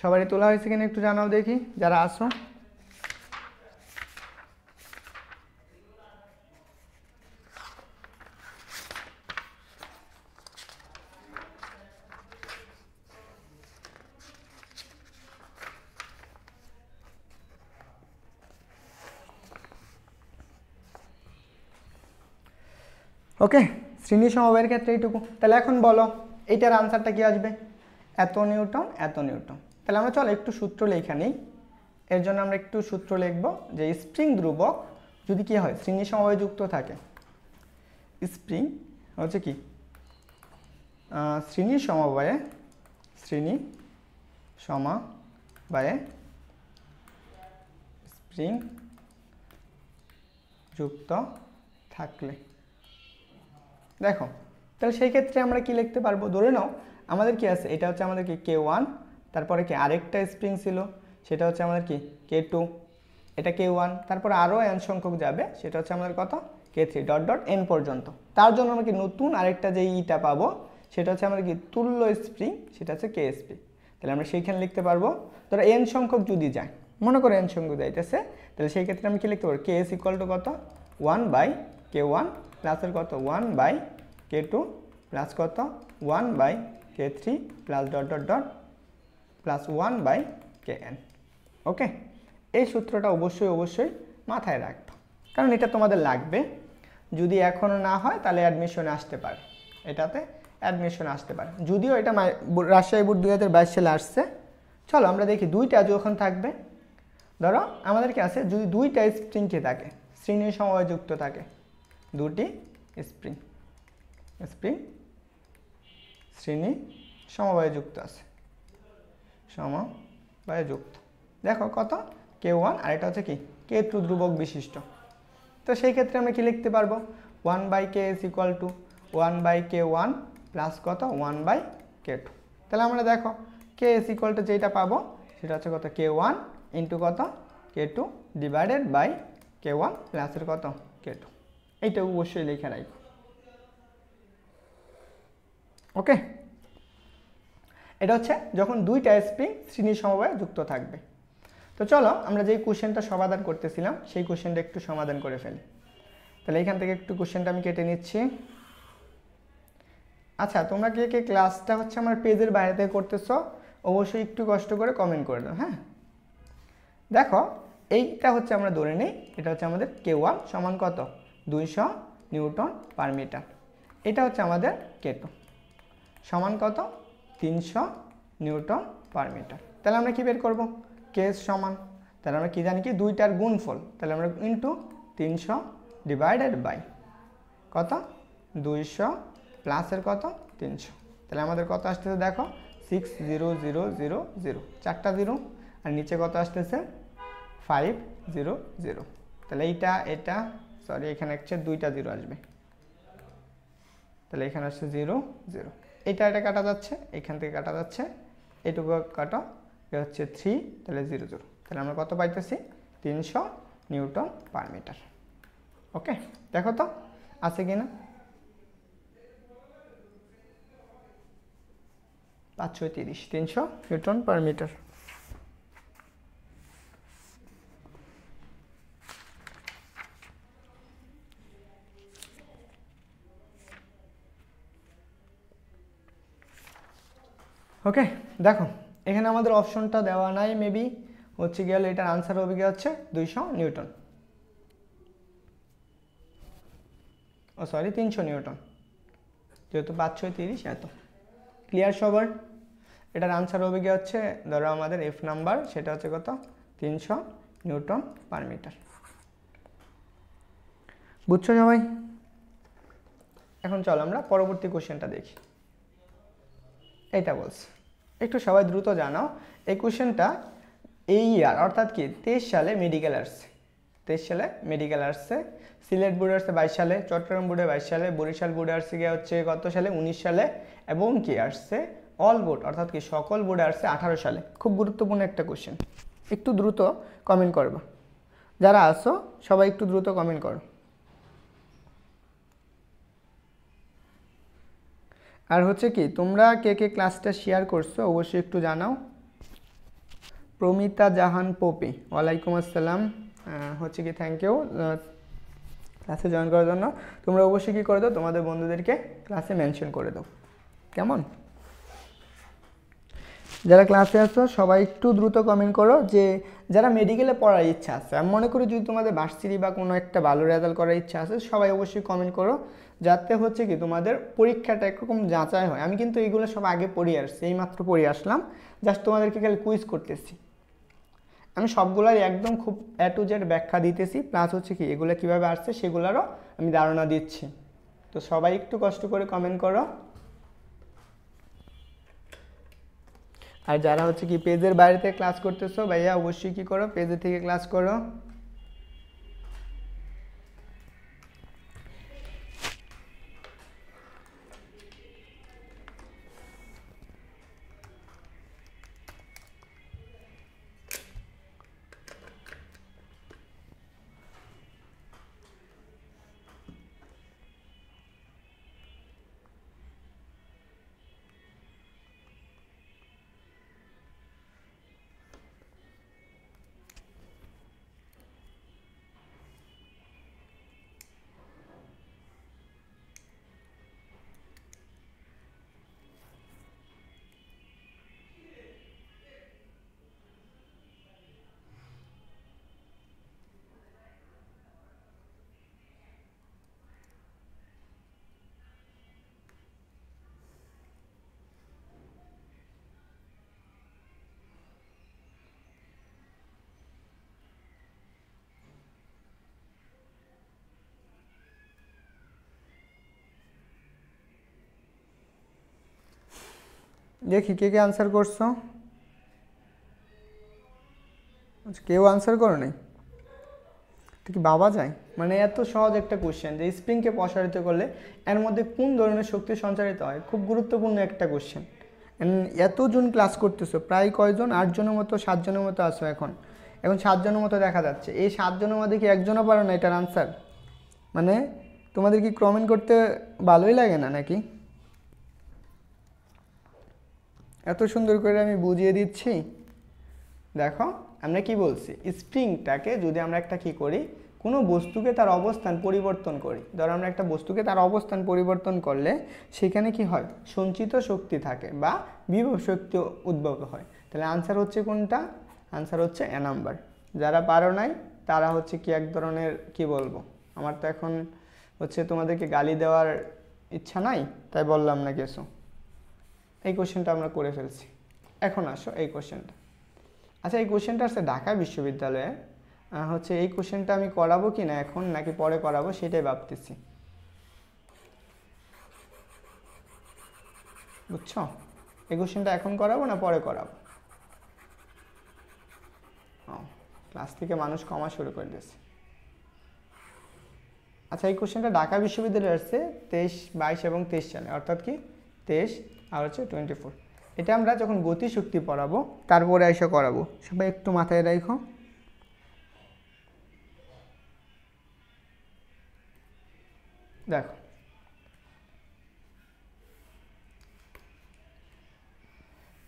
সবারই তোলা হয়েছে কিনা একটু জানাও দেখি যারা আসো। ওকে, শ্রেণী সমবায়ের ক্ষেত্রে এইটুকু। তাহলে এখন বলো এইটার আনসারটা কি আসবে? এত নিউটন, এত নিউটন। তাহলে আমরা চলো একটু সূত্র লেখা নেই। এর জন্য আমরা একটু সূত্র লিখব যে স্প্রিং ধ্রুবক যদি কি হয় শ্রেণী সমবায়ে যুক্ত থাকে, স্প্রিং হচ্ছে কি শ্রেণী সমবায়ে স্প্রিং যুক্ত থাকলে দেখো, তাহলে সেই ক্ষেত্রে আমরা কি লিখতে পারবো? ধরে নাও আমাদের কি আছে, এটা হচ্ছে আমাদের কি K1, তারপরে কি আরেকটা স্প্রিং ছিল সেটা হচ্ছে আমাদের কি K2, এটা K1, তারপরে আরও n সংখ্যক যাবে সেটা হচ্ছে আমাদের কত? K3 ডট ডট n পর্যন্ত। তার জন্য আমরা কি নতুন আরেকটা যে ইটা পাবো সেটা হচ্ছে আমাদের কি তুল্য স্প্রিং, সেটা হচ্ছে KSP। তাহলে আমরা সেইখানে লিখতে পারবো ধরো n সংখ্যক যদি যায়, মনে করো n সংখ্যক যাইতেছে, তাহলে সেই ক্ষেত্রে আমি কি লিখতে পারবো? KS ইকুয়াল টু কত? 1/K1 প্লাসের কত? 1/K2 প্লাস কত? 1/K3 plus dot dot dot plus 1/Kn। ওকে, এই সূত্রটা অবশ্যই মাথায় রাখবে, কারণ এটা তোমাদের লাগবে। যদি এখনও না হয় তাহলে অ্যাডমিশনে আসতে পারে, এটাতে অ্যাডমিশন আসতে পারে। যদিও এটা রাজশাহী বোর্ড 2022 সালে আসছে। চলো আমরা দেখি দুইটা যখন থাকবে, ধরো আমাদের কি আছে, যদি দুইটা স্প্রিংকে থাকে শ্রেণী সমবায়ে যুক্ত থাকে, দুটি স্প্রিং শ্রেণী সমবায়ে যুক্ত আছে, সমবায়ে যুক্ত। দেখো কত? K1 আর এটা হচ্ছে কি K2 ধ্রুবক বিশিষ্ট। তো সেই ক্ষেত্রে আমরা কি লিখতে পারবো? 1/KS equal to 1/K1 plus কত? 1/K2। তাহলে আমরা দেখো KS ইকুয়াল টু যেটা পাবো সেটা হচ্ছে কত? K1 ইন্টু কত? K2 ডিভাইডেড বাই K1 প্লাসের কত? K2। এইটা অবশ্যই লেখা রাখবো। ওকে, এটা হচ্ছে যখন দুইটা স্প্রিং শ্রেণী সমবায়ে যুক্ত থাকবে। তো চলো আমরা যেই কোশ্চেনটা সমাধান করতেছিলাম সেই কোশ্চেনটা একটু সমাধান করে ফেলি। তাহলে এখান থেকে একটু কোশ্চেনটা আমি কেটে নিচ্ছি। আচ্ছা, তোমরা কে কে ক্লাসটা হচ্ছে আমার পেজের বাইরে থেকে করতেছো অবশ্যই একটু কষ্ট করে কমেন্ট করে দাও। হ্যাঁ, দেখো এইটা হচ্ছে আমরা ধরে নিই এটা হচ্ছে আমাদের K1 সমান কত? 200 নিউটন পার মিটার। এটা হচ্ছে আমাদের K2। সমান কত 300 নিউটন পার মিটার। তাহলে আমরা কি বের করব কেএস সমান, তাহলে আমরা কি জানি কি দুইটার গুণফল, তাহলে আমরা ইনটু 300 ডিভাইডেড বাই কত 200 প্লাসের কত 300, তাহলে আমাদের কত আসতেছে দেখো 60000, চারটা জিরো, আর নিচে কত আসতেছে 500, তাহলে এটা সরি এখানে হচ্ছে দুইটা জিরো আসবে, তাহলে এখানে আসছে 0 0, এটা কাটা যাচ্ছে, এখান থেকে কাটা যাচ্ছে, এটুকু কাটো, এটা হচ্ছে 3, তাহলে 0 0, তাহলে আমরা কত পাইতেছি 300 নিউটন পার মিটার। ওকে, দেখো তো আছে কিনা, 530 300 নিউটন পার মিটার। ওকে, দেখো এখানে আমাদের অপশনটা দেওয়া নাই, মেবি হচ্ছে গেলে এটার আনসার হবে গিয়ে হচ্ছে 200 নিউটন, ও সরি 300 নিউটন, যেহেতু 530 এত। ক্লিয়ার সবার? এটার আনসার হবে গিয়ে হচ্ছে ধরো আমাদের এফ নাম্বার, সেটা হচ্ছে কত 300 নিউটন পার মিটার। বুঝছো সবাই? এখন চলো আমরা পরবর্তী কোশ্চেনটা দেখি। এইটা বলছে, একটু সবাই দ্রুত জানাও, এই কোশ্চেনটা এই ইয়ার অর্থাৎ কি 23 সালে মেডিকেল আসছে, 23 সালে মেডিকেল আসছে, সিলেট বোর্ডে আসছে 22 সালে, চট্টগ্রাম বোর্ডে 22 সালে, বরিশাল বোর্ডে আসছে গিয়ে হচ্ছে কত সালে 19 সালে, এবং কি আসছে অল বোর্ড অর্থাৎ কি সকল বোর্ডে আসছে 18 সালে। খুব গুরুত্বপূর্ণ একটা কোশ্চেন, একটু দ্রুত কমেন্ট করবা, যারা আসো সবাই একটু দ্রুত কমেন্ট করো। আর হচ্ছে কি তোমরা কে কে ক্লাসটা শেয়ার করছো অবশ্যই একটু জানাও। প্রমিতা জাহান পপি, ওয়ালাইকুম আসসালাম, হচ্ছে কি থ্যাংক ইউ ক্লাসে জয়েন করার জন্য। তোমরা অবশ্যই কী করে দাও, তোমাদের বন্ধুদেরকে ক্লাসে মেনশন করে দাও, কেমন? যারা ক্লাসে আসো সবাই একটু দ্রুত কমেন্ট করো যে যারা মেডিকেলে পড়ার ইচ্ছা আছে, আমি মনে করি যদি তোমাদের ভার্সিটি বা কোনো একটা ভালো রেজাল্ট করার ইচ্ছা আছে, সবাই অবশ্যই কমেন্ট করো, যাতে হচ্ছে কি তোমাদের পরীক্ষাটা একরকম যাচাই হয়। আমি কিন্তু এইগুলো সব আগে পড়ে আসছি, এইমাত্র পড়ে আসলাম, জাস্ট তোমাদেরকে খালি কুইজ করতেছি। আমি সবগুলোর একদম খুব এ টু জেড ব্যাখ্যা দিতেছি, প্লাস হচ্ছে কি এগুলো কীভাবে আসছে সেগুলোরও আমি ধারণা দিচ্ছি। তো সবাই একটু কষ্ট করে কমেন্ট করো। আর যারা হচ্ছে কি পেজের বাইরে থেকে ক্লাস করতেছো ভাইয়া অবশ্যই কি করো, পেজের থেকে ক্লাস করো। দেখি কে কে আনসার করছো, কেউ আনসার করো নাই, এটা কি ভাবা যায়? মানে এত সহজ একটা কোশ্চেন যে স্প্রিংকে প্রসারিত করলে এর মধ্যে কোন ধরনের শক্তি সঞ্চারিত হয়, খুব গুরুত্বপূর্ণ একটা কোশ্চেন। এতজন ক্লাস করতেছো, প্রায় কয়জন 8 জনের মতো 7 জনের মতো আসো, এখন 7 জনের মতো দেখা যাচ্ছে। এই 7 জনের মধ্যে কি একজনও পারো না এটার আনসার? মানে তোমাদের কি কমেন্ট করতে ভালোই লাগে না নাকি? এত সুন্দর করে আমি বুঝিয়ে দিচ্ছি। দেখো আমরা কি বলছি, স্প্রিংটাকে যদি আমরা একটা কি করি, কোনো বস্তুকে তার অবস্থান পরিবর্তন করি, ধরো আমরা একটা বস্তুকে তার অবস্থান পরিবর্তন করলে সেখানে কি হয়, সঞ্চিত শক্তি থাকে বা বিভব শক্তি উদ্ভব হয়। তাহলে আনসার হচ্ছে কোনটা? আনসার হচ্ছে এ নাম্বার। যারা পারো নাই তারা হচ্ছে কি এক ধরনের কি বলবো, আমার তো এখন হচ্ছে তোমাদেরকে গালি দেওয়ার ইচ্ছা নাই, তাই বললাম না কিছু। এই কোশ্চেনটা আমরা করে ফেলছি। এখন আসো এই কোশ্চেনটা। আচ্ছা, এই কোশ্চেনটা আসছে ঢাকা বিশ্ববিদ্যালয়ে, হচ্ছে এই কোশ্চেনটা আমি করাবো কি না এখন, নাকি পরে করাবো সেটাই ভাবতেছি, বুঝছো? এই কোশ্চেনটা এখন করাবো না পরে করাবো? ক্লাস থেকে মানুষ কমা শুরু করে দিয়েছে। আচ্ছা, এই কোশ্চেনটা ঢাকা বিশ্ববিদ্যালয়ে আসছে 23, 22 এবং 23 সালে, অর্থাৎ কি 23 আর হচ্ছে 24। এটা আমরা যখন গতিশক্তি পড়াবো তারপরে এসে করাবো, সবাই একটু মাথায় রাখো। দেখো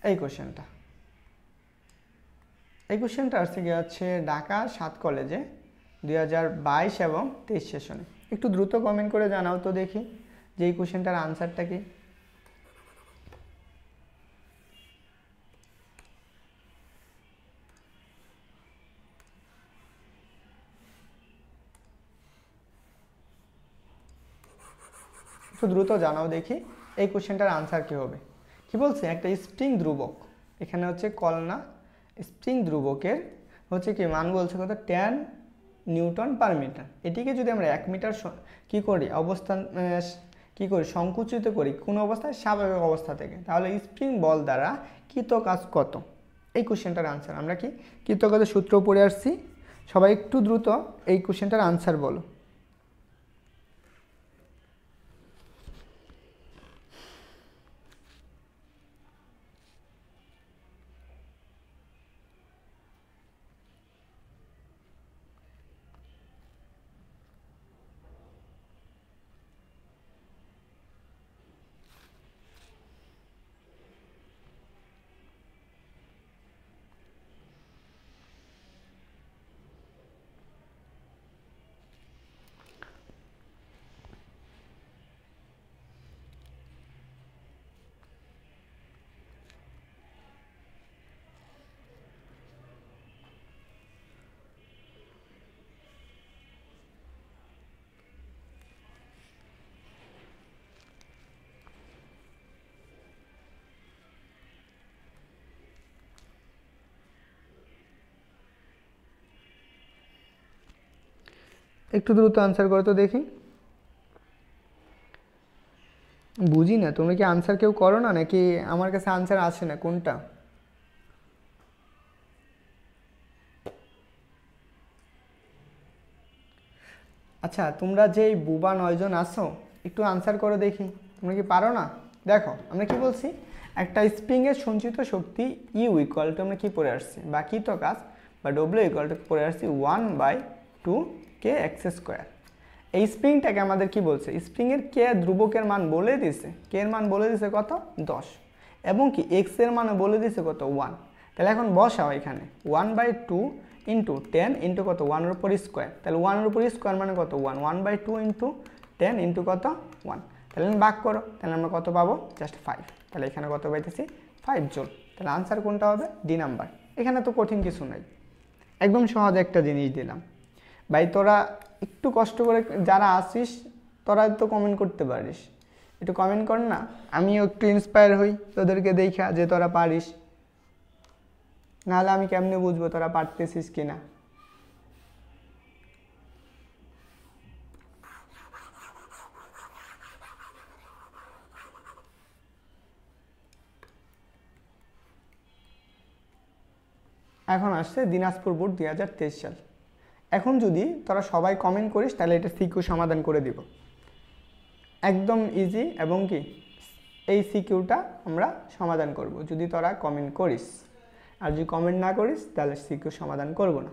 এই কোশ্চেনটা আসছে কি হচ্ছে ঢাকা 7 কলেজে 2022 এবং 23 সেশনে। একটু দ্রুত কমেন্ট করে জানাও তো দেখি যে এই কোশ্চেনটার আনসারটা কি। একটু দ্রুত জানাও দেখি এই কোশ্চেনটার আনসার কি হবে। কি বলছে, একটা স্প্রিং ধ্রুবক, এখানে হচ্ছে কলনা স্প্রিং ধ্রুবকের হচ্ছে কি মান বলছে কত 10 নিউটন পার মিটার। এটিকে যদি আমরা 1 মিটার কি করি অবস্থান কি করি সংকুচিত করি কোন অবস্থায়, স্বাভাবিক অবস্থা থেকে, তাহলে স্প্রিং বল দ্বারা কৃত কাজ কত? এই কোশ্চেনটার আনসার আমরা কি কৃতকাজের সূত্র পড়ে আসছি। সবাই একটু দ্রুত এই কোশ্চেনটার আনসার বলো। একটু দ্রুত আনসার করো তো দেখি। বুঝি না, তুমি কি আনসার কেউ করো না, নাকি আমার কাছে আনসার আসে না, কোনটা? আচ্ছা, তোমরা যে বুবা 9 জন আসো একটু আনসার করো দেখি, তোমরা কি পারো না? দেখো আমরা কি বলছি, একটা স্প্রিংয়ের সঞ্চিত শক্তি ইউ ইকুয়াল টু আমরা কি পড়ে আসছি, বা কৃত কাজ বা ডব্লিউ ইকুয়াল টু পড়ে আসছি 1/2 কে এক্স স্কোয়ার। এই স্প্রিংটাকে আমাদের কি বলছে, স্প্রিংয়ের কে ধ্রুবকের মান বলে দিছে, কে এর মান বলে দিছে কত 10, এবং কি এক্স এর মান বলে দিছে কত 1। তাহলে এখন বসাও এখানে 1/2 ইন্টু 10 ইন্টু কত 1 এর উপর স্কোয়ার, তাহলে 1 এর উপর স্কোয়ার মানে কত 1, 1/2 ইন্টু 10 ইন্টু কত 1, তাহলে ভাগ করো, তাহলে আমরা কত পাবো জাস্ট 5। তাহলে এখানে কত পাইতেছি 5 জুল। তাহলে আনসার কোনটা হবে, ডি নাম্বার। এখানে তো কঠিন কিছু নাই, একদম সহজ একটা জিনিস দিলাম। ভাই তোরা একটু কষ্ট করে যারা আসিস তোরা তো কমেন্ট করতে পারিস, একটু কমেন্ট কর না, আমিও একটু ইন্সপায়ার হই তোদেরকে দেখা যে তোরা পারিস, নাহলে আমি কেমনে বুঝবো তোরা পারতেছিস কিনা। এখন আসছে দিনাজপুর বোর্ড 2023 সাল। এখন যদি তোরা সবাই কমেন্ট করিস তাহলে এটা সিকিউ সমাধান করে দিব, একদম ইজি, এবং কি এই সিকিউটা আমরা সমাধান করব যদি তোরা কমেন্ট করিস, আর যদি কমেন্ট না করিস তাহলে সিকিউ সমাধান করব না।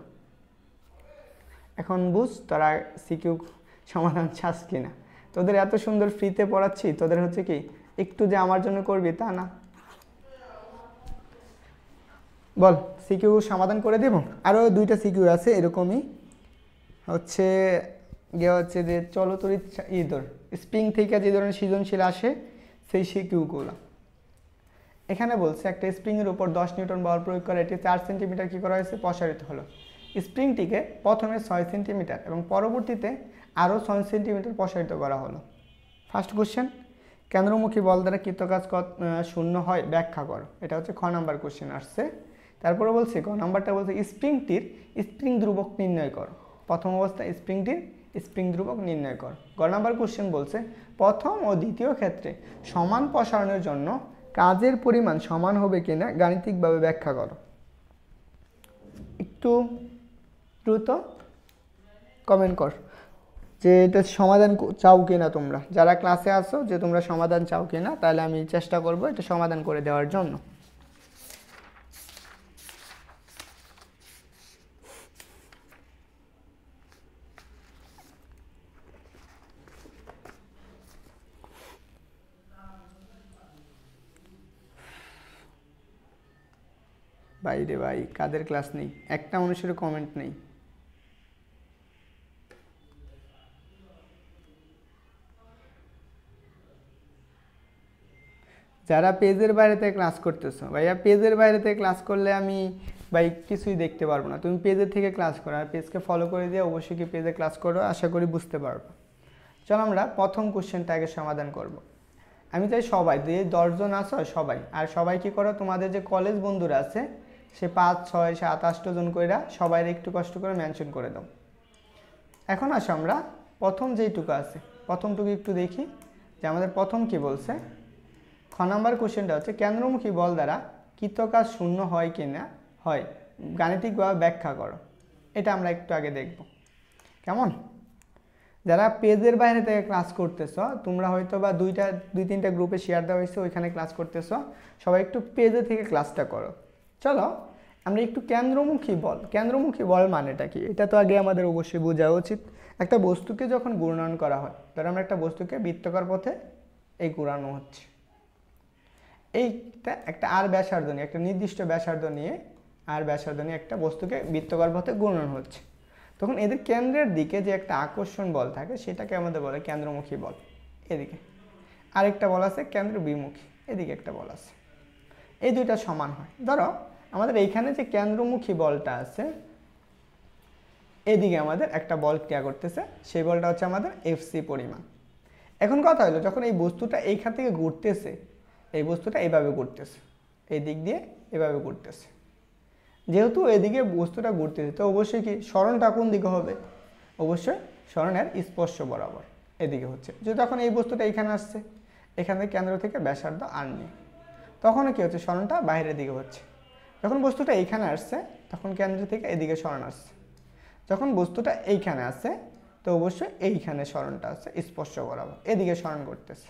এখন বুঝ তোরা সিকিউ সমাধান চাস কি না। তোদের এত সুন্দর ফ্রিতে পড়াচ্ছি, তোদের হচ্ছে কি একটু যে আমার জন্য করবি তা না। বল সিকিউ সমাধান করে দেব। আরও 2টা সিকিউ আছে এরকমই, হচ্ছে হচ্ছে যে চলতরিৎ ইদর স্প্রিং থেকে যে ধরনের সৃজনশীল আসে সেই সিকিউগুলো। এখানে বলছে একটা স্প্রিংয়ের উপর 10 নিউটন বল প্রয়োগ করে এটি 4 সেন্টিমিটার কী করা হয়েছে প্রসারিত হলো। স্প্রিংটিকে প্রথমে 6 সেন্টিমিটার এবং পরবর্তীতে আরও 6 সেন্টিমিটার প্রসারিত করা হলো। ফার্স্ট কোশ্চেন, কেন্দ্রমুখী বল দ্বারা কৃত কাজ শূন্য হয় ব্যাখ্যা করো। এটা হচ্ছে খ নাম্বার কোশ্চেন আসছে। তারপরে বলছে ক নাম্বারটা বলছে স্প্রিংটির স্প্রিং ধ্রুবক নির্ণয় করো। প্রথম অবস্থায় স্প্রিংটির স্প্রিং ধ্রুবক নির্ণয় করো। গ নাম্বার কোশ্চেন বলছে প্রথম ও দ্বিতীয় ক্ষেত্রে সমান প্রসারণের জন্য কাজের পরিমাণ সমান হবে কিনা গাণিতিকভাবে ব্যাখ্যা করো। একটু দ্রুত কমেন্ট কর যে এটা সমাধান চাও কিনা, তোমরা যারা ক্লাসে আসো যে তোমরা সমাধান চাও কিনা, তাহলে আমি চেষ্টা করব এটা সমাধান করে দেওয়ার জন্য। ভাই রে ভাই, কাদের ক্লাস নেই? একটা মানুষের কমেন্ট নেই। যারা পেজের বাইরে থেকে ক্লাস করতেছো, ভাইয়া পেজের বাইরে থেকে ক্লাস করলে আমি ভাই কিছুই দেখতে পারবো না। তুমি পেজের থেকে ক্লাস করো, আর পেজকে ফলো করে দিয়ে অবশ্যই কি পেজে ক্লাস করো, আশা করি বুঝতে পারবো। চলো আমরা প্রথম কোশ্চেনটা আগে সমাধান করব। আমি চাই সবাই, যে 10 জন আছো সবাই, আর সবাই কি করো, তোমাদের যে কলেজ বন্ধুরা আছে সে 5, 6, 7, 8 জন কইরা সবাই একটু কষ্ট করে মেনশন করে দাও। এখন আসো আমরা প্রথম যেইটুকু আছে প্রথমটুকু একটু দেখি যে আমাদের প্রথম কি বলছে। খ নাম্বার কোশ্চেনটা হচ্ছে কেন্দ্রমুখী বল দ্বারা কৃত কাজ শূন্য হয় কিনা হয় গাণিতিকভাবে ব্যাখ্যা করো। এটা আমরা একটু আগে দেখব। কেমন? যারা পেজের বাইরে থেকে ক্লাস করতেছ, তোমরা হয়তো বা 2-3টা গ্রুপে শেয়ার দেওয়া হয়েছে, ওইখানে ক্লাস করতেছ, সবাই একটু পেজে থেকে ক্লাসটা করো। চলো আমরা একটু কেন্দ্রমুখী বল মানেটা কি, এটা তো আগে আমাদের অবশ্যই বোঝা উচিত। একটা বস্তুকে যখন ঘূর্ণন করা হয়, ধরো আমরা একটা বস্তুকে বৃত্তাকার পথে এই ঘোরানো হচ্ছে, এইটা একটা আর ব্যাসার্ধ নিয়ে, একটা নির্দিষ্ট ব্যাসার্ধ নিয়ে একটা বস্তুকে বৃত্তাকার পথে ঘূর্ণন হচ্ছে, তখন এদের কেন্দ্রের দিকে যে একটা আকর্ষণ বল থাকে সেটাকে আমাদের বলে কেন্দ্রমুখী বল। এদিকে আরেকটা বল আছে কেন্দ্র বিমুখী, এদিকে একটা বল আছে, এই দুইটা সমান হয়। ধরো আমাদের এইখানে যে কেন্দ্রমুখী বলটা আছে, এদিকে আমাদের একটা বল ক্রিয়া করতেছে, সেই বলটা হচ্ছে আমাদের এফসি পরিমাণ। এখন কথা হলো যখন এই বস্তুটা এইখান থেকে ঘুরতেছে, এই বস্তুটা এইভাবে ঘুরতেছে, এই দিক দিয়ে এভাবে ঘুরতেছে, যেহেতু এদিকে বস্তুটা ঘুরতেছে তো অবশ্যই কি সরণটা কোন দিকে হবে, অবশ্যই সরণের স্পর্শ বরাবর এদিকে হচ্ছে। যে তখন এই বস্তুটা এইখানে আসছে, এখানে কেন্দ্র থেকে ব্যাসার্ধ আর নেই, তখন কি হচ্ছে সরণটা বাইরের দিকে হচ্ছে। যখন বস্তুটা এইখানে আসছে তখন কেন্দ্র থেকে এদিকে সরণ আসছে, যখন বস্তুটা এইখানে আসছে তো অবশ্যই এইখানে সরণটা আছে স্পর্শ বরাবর, এদিকে সরণ করতেছে।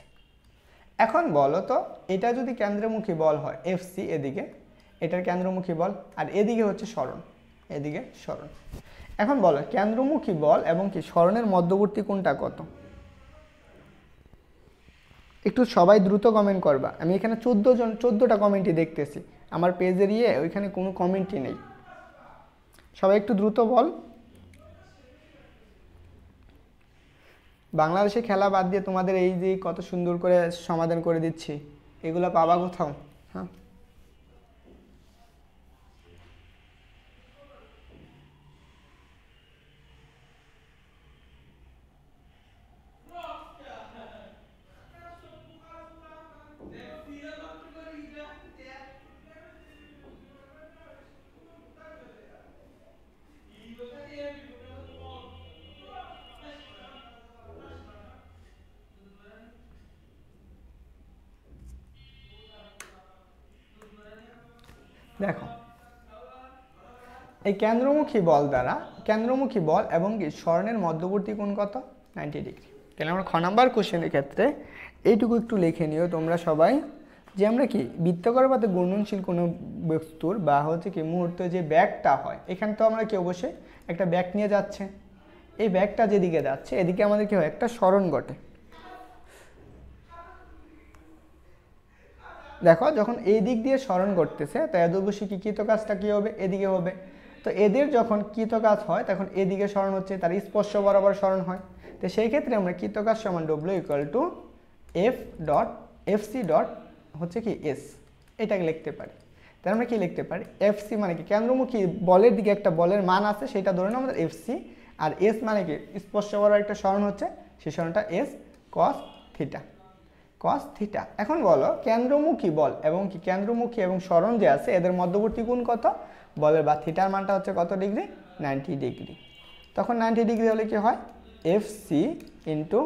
এখন বলো তো এটা যদি কেন্দ্রমুখী বল হয় এফসি, এদিকে এটার কেন্দ্রমুখী বল, আর এদিকে হচ্ছে সরণ, এদিকে সরণ। এখন বলো কেন্দ্রমুখী বল এবং কি সরণের মধ্যবর্তী কোণটা কত? একটু সবাই দ্রুত কমেন্ট করবা। আমি এখানে 14টা কমেন্টই দেখতেছি, আমার পেজের ওইখানে কোনো কমেন্টই নেই। সবাই একটু দ্রুত বল। বাংলাদেশে খেলা বাদ দিয়ে তোমাদের এই যে কত সুন্দর করে সমাধান করে দিচ্ছি, এগুলো পাবা কোথাও? হ্যাঁ, দেখো এই কেন্দ্রমুখী বল এবং কি সরণের মধ্যবর্তী কোণ কত? 90 ডিগ্রি। তাহলে আমরা খ নাম্বার কোশ্চেনের ক্ষেত্রে এইটুকু একটু লিখে নিও তোমরা সবাই, যে আমরা কি বৃত্তাকার পথে ঘূর্ণনশীল কোনো বস্তুর বা হচ্ছে কি মুহূর্তে যে ব্যাগটা হয়, এখানে তো আমরা কি অবশ্যই একটা ব্যাগ নিয়ে যাচ্ছে, এই ব্যাগটা যেদিকে যাচ্ছে এদিকে আমাদের কি হয় একটা সরণ ঘটে। দেখো যখন এই দিক দিয়ে সরণ করতেছে তাই অবশ্যই কি কৃত কাজটা কী হবে, এদিকে হবে। তো এদের যখন কৃত কাজ হয় তখন এদিকে সরণ হচ্ছে, তার স্পর্শ বরাবর সরণ হয়। তো সেই ক্ষেত্রে আমরা কৃত কাজ সমান W equal two FC dot হচ্ছে কি এস, এটাকে লিখতে পারি। তাই আমরা কি লিখতে পারি, এফসি মানে কি কেন্দ্রমুখী বলের দিকে একটা বলের মান আছে, সেটা ধরে নাও আমাদের এফসি, আর এস মানে কি স্পর্শ বরাবর একটা সরণ হচ্ছে, সেই সরণটা এস কস থিটা। খ cos থিটা। এখন বলো কেন্দ্রমুখী বল এবং কি কেন্দ্রমুখী এবং সরণ যে আছে এদের মধ্যবর্তী কোণ কত, বলের বা থিটার মানটা হচ্ছে কত ডিগ্রি, 90 ডিগ্রি। তখন 90 ডিগ্রি হলে কি হয়, FC into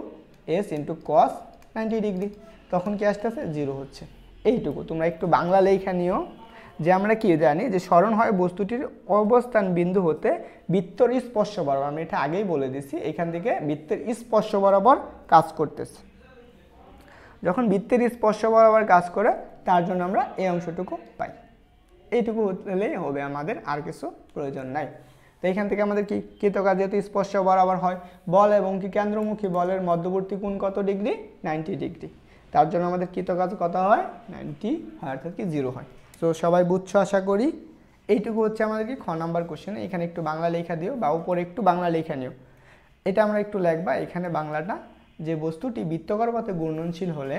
S into cos 90 degree, তখন কি আসতেছে 0 হচ্ছে। এইটুকু তোমরা একটু বাংলা লেখা নিও যে আমরা কি জানি যে সরণ হয় বস্তুটির অবস্থান বিন্দু হতে বৃত্তর স্পর্শ বরাবর। আমি এটা আগেই বলে দিছি, এখান থেকে বৃত্তের স্পর্শ বরাবর কাজ করতেছে। যখন বৃত্তের স্পর্শ বরাবর কাজ করে তার জন্য আমরা এই অংশটুকু পাই। এইটুকু হলেই হবে, আমাদের আর কিছু প্রয়োজন নাই। তো এখান থেকে আমাদের কি কৃতকাজ যেহেতু স্পর্শ বরাবর হয়, বল এবং কি কেন্দ্রমুখী বলের মধ্যবর্তী কোণ কত ডিগ্রি, 90 ডিগ্রি। তার জন্য আমাদের কৃতকাজ কত হয়, 90 হয়, অর্থাৎ কি 0 হয়। তো সবাই বুঝছো আশা করি। এইটুকু হচ্ছে আমাদের কি খ নাম্বার কোশ্চেন। এখানে একটু বাংলা লেখা দিও বা উপরে একটু বাংলা লেখা নিও, এটা আমরা একটু লিখবা। এখানে বাংলাটা যে বস্তুটি বৃত্তাকার পথে ঘূর্ণনশীল হলে,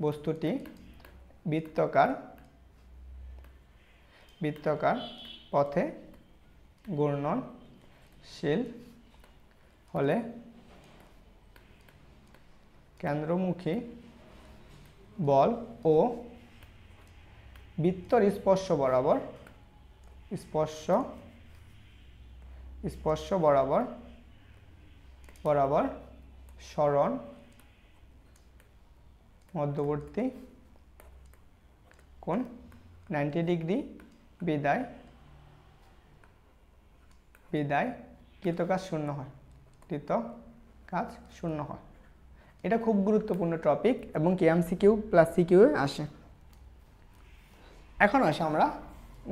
বস্তুটি বৃত্তাকার পথে ঘূর্ণনশীল হলে কেন্দ্রমুখী বল ও বৃত্তর স্পর্শ বরাবর সরণ মধ্যবর্তী কোণ 90 ডিগ্রি বিদায় কৃতকাজ শূন্য হয়, এটা খুব গুরুত্বপূর্ণ টপিক এবং কি এমসিকিউ প্লাস সিকিউ আসে। এখন আসে আমরা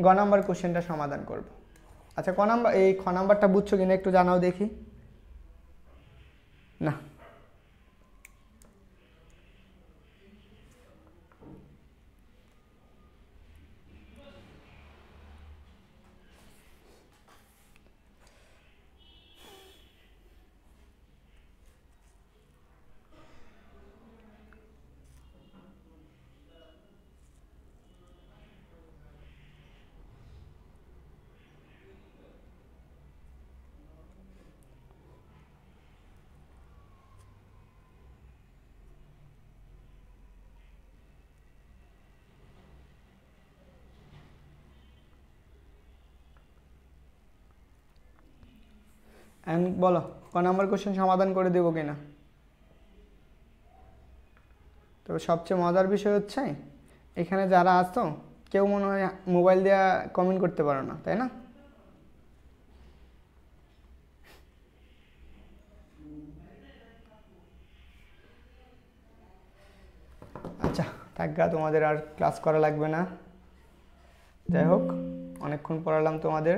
গ নাম্বার কোশ্চেনটা সমাধান করব। আচ্ছা ক নাম্বার, এই খ নাম্বারটা বুঝছো কিনা একটু জানাও দেখি। না বলো ক নাম্বার কোশ্চেন সমাধান করে দেবো কিনা। তবে সবচেয়ে মজার বিষয় হচ্ছে এখানে যারা আসতো কেউ মনে হয় মোবাইল দিয়ে কমেন্ট করতে পারো না, তাই না? আচ্ছা থাকা, তোমাদের আর ক্লাস করা লাগবে না। যাই হোক অনেকক্ষণ পড়ালাম তোমাদের।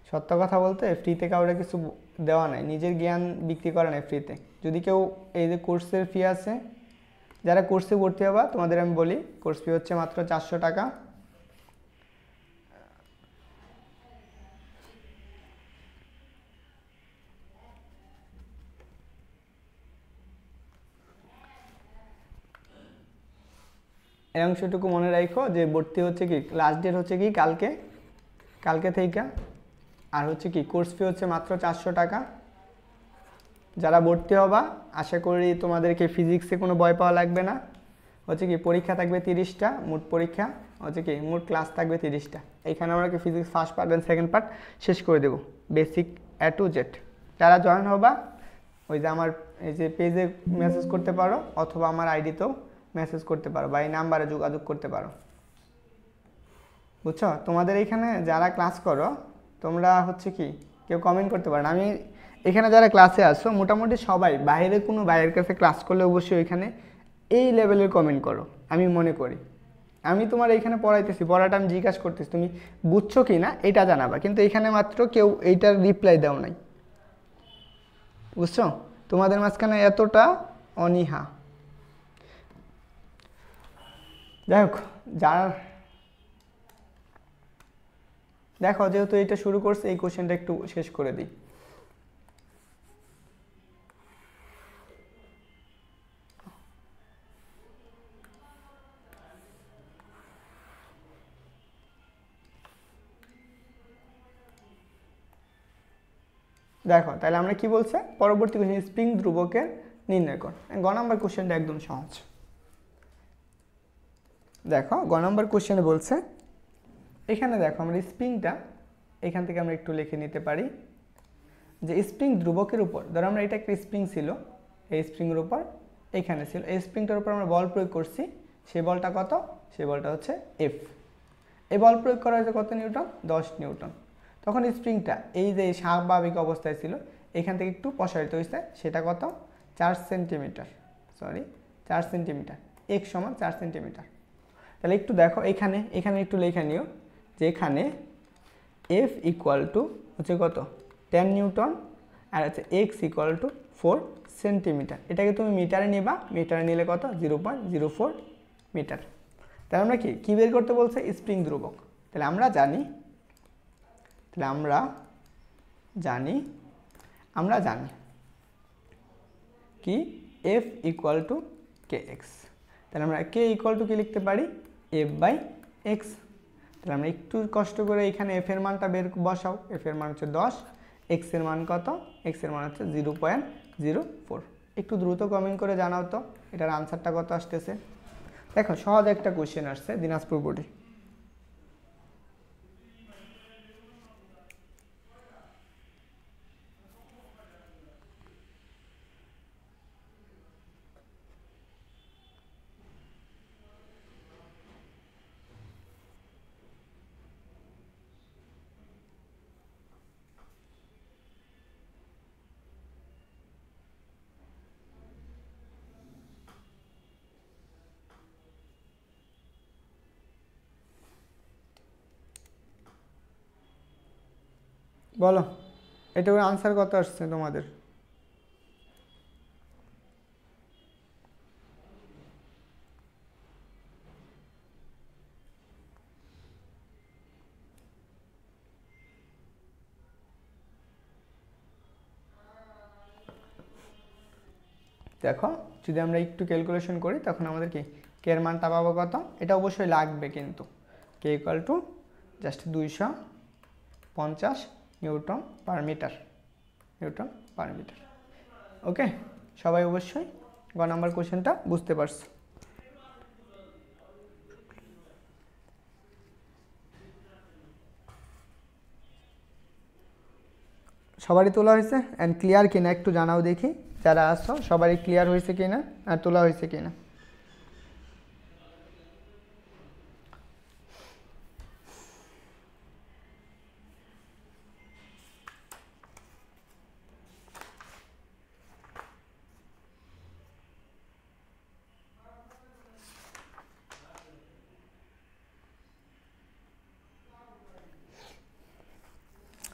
সত্য কথা বলতে ফ্রিতে কাউরে কিছু দেওয়া নাই, নিজের জ্ঞান বিক্রি করা নাই ফ্রিতে। যদি কেউ এই যে কোর্সের ফি আছে, যারা কোর্সে ভর্তি হবা তোমাদের আমি বলি কোর্স ফি হচ্ছে মাত্র 400 টাকা। এই অংশটুকু মনে রাখো যে ভর্তি হচ্ছে কি লাস্ট ডেট হচ্ছে কি কালকে থেকে, আর হচ্ছে কি কোর্স ফি হচ্ছে মাত্র 400 টাকা। যারা ভর্তি হবা আশা করি তোমাদেরকে ফিজিক্সে কোনো ভয় পাওয়া লাগবে না। হচ্ছে কি পরীক্ষা থাকবে 30টা, মোট পরীক্ষা হচ্ছে কি মোট ক্লাস থাকবে 30টা। এইখানে আমরা কি physics first part and second part শেষ করে দেবো, বেসিক A to Z। যারা জয়েন হবা ওই যে আমার এই যে পেজে মেসেজ করতে পারো অথবা আমার আইডিতেও মেসেজ করতে পারো বা এই নাম্বারে যোগাযোগ করতে পারো, বুঝছো? তোমাদের এইখানে যারা ক্লাস করো তোমরা হচ্ছে কি কেউ কমেন্ট করতে পারো না। আমি এখানে যারা ক্লাসে আসো মোটামুটি সবাই বাইরে কোনো বাইরের কাছে ক্লাস করলে অবশ্যই ওইখানে এই লেভেলের কমেন্ট করো। আমি মনে করি আমি তোমার এইখানে পড়াইতেছি, পড়াটা আমি জিজ্ঞাসা করতেছি তুমি বুঝছো কি না এটা জানাবা, কিন্তু এখানে মাত্র কেউ এইটার রিপ্লাই দাও নাই, বুঝছো? তোমাদের মাঝখানে এতটা অনীহা। যাই হোক যার দেখো যেহেতু এটা শুরু করছে এই কোশ্চেনটা একটু শেষ করে দিই। দেখো তাহলে আমরা কি বলছে, পরবর্তী কোশ্চেন স্প্রিং ধ্রুবকের নির্ণয় কর। গ নাম্বার কোশ্চেনটা একদম সহজ। দেখো গ নাম্বার কোশ্চেনে বলছে, এখানে দেখো আমরা স্প্রিংটা এখান থেকে আমরা একটু লিখে নিতে পারি যে স্প্রিং ধ্রুবকের উপর, ধরো আমরা এটা একটা স্প্রিং ছিল, এই স্প্রিংয়ের উপর এখানে ছিল, এই স্প্রিংটার উপর আমরা বল প্রয়োগ করছি, সেই বলটা কত, সেই বলটা হচ্ছে এফ। এই বল প্রয়োগ করা হয়েছে কত নিউটন, 10 নিউটন। তখন স্প্রিংটা এই যে স্বাভাবিক অবস্থায় ছিল এখান থেকে একটু প্রসারিত হয়েছে, সেটা কত, 4 সেন্টিমিটার, সরি 4 সেন্টিমিটার, এক সমান 4 সেন্টিমিটার। তাহলে একটু দেখো এখানে একটু লেখা নিও যে এখানে এফ ইকুয়াল টু হচ্ছে কত 10 নিউটন, আর হচ্ছে এক্স ইকুয়াল টু 4 সেন্টিমিটার। এটাকে তুমি মিটারে নিবা, মিটারে নিলে কত 0.04 মিটার। তাহলে আমরা কি বের করতে বলছে, স্প্রিং ধ্রুবক। তাহলে আমরা জানি কি F equal to K x. তাহলে আমরা কে ইকুয়াল টু কি লিখতে পারি, এফ বাই এক্স। তাহলে আমরা একটু কষ্ট করে এখানে এফ এর মানটা বসাও, এফ এর মান হচ্ছে 10, এক্স এর মান কত, এক্স এর মান হচ্ছে 0.04। একটু দ্রুত কমেন্ট করে জানাও তো এটার আনসারটা কত আসতেছে। দেখো সহজ একটা কোশ্চেন আসছে দিনাজপুর বোর্ডে। বলো এটার আনসার কত আসছে তোমাদের। দেখো যদি আমরা একটু ক্যালকুলেশন করি তখন আমাদের কি কে এর মানটা পাবো কত, এটা অবশ্যই লাগবে কিন্তু k equal to just 250 newton per metre, okay. সবাই অবশ্যই গ নাম্বার কোশ্চেনটা বুঝতে পারছো। সবারই তোলা হয়েছে অ্যান্ড ক্লিয়ার কিনা একটু জানাও দেখি, যারা আসছো সবারই ক্লিয়ার হয়েছে কিনা আর তোলা হয়েছে কিনা।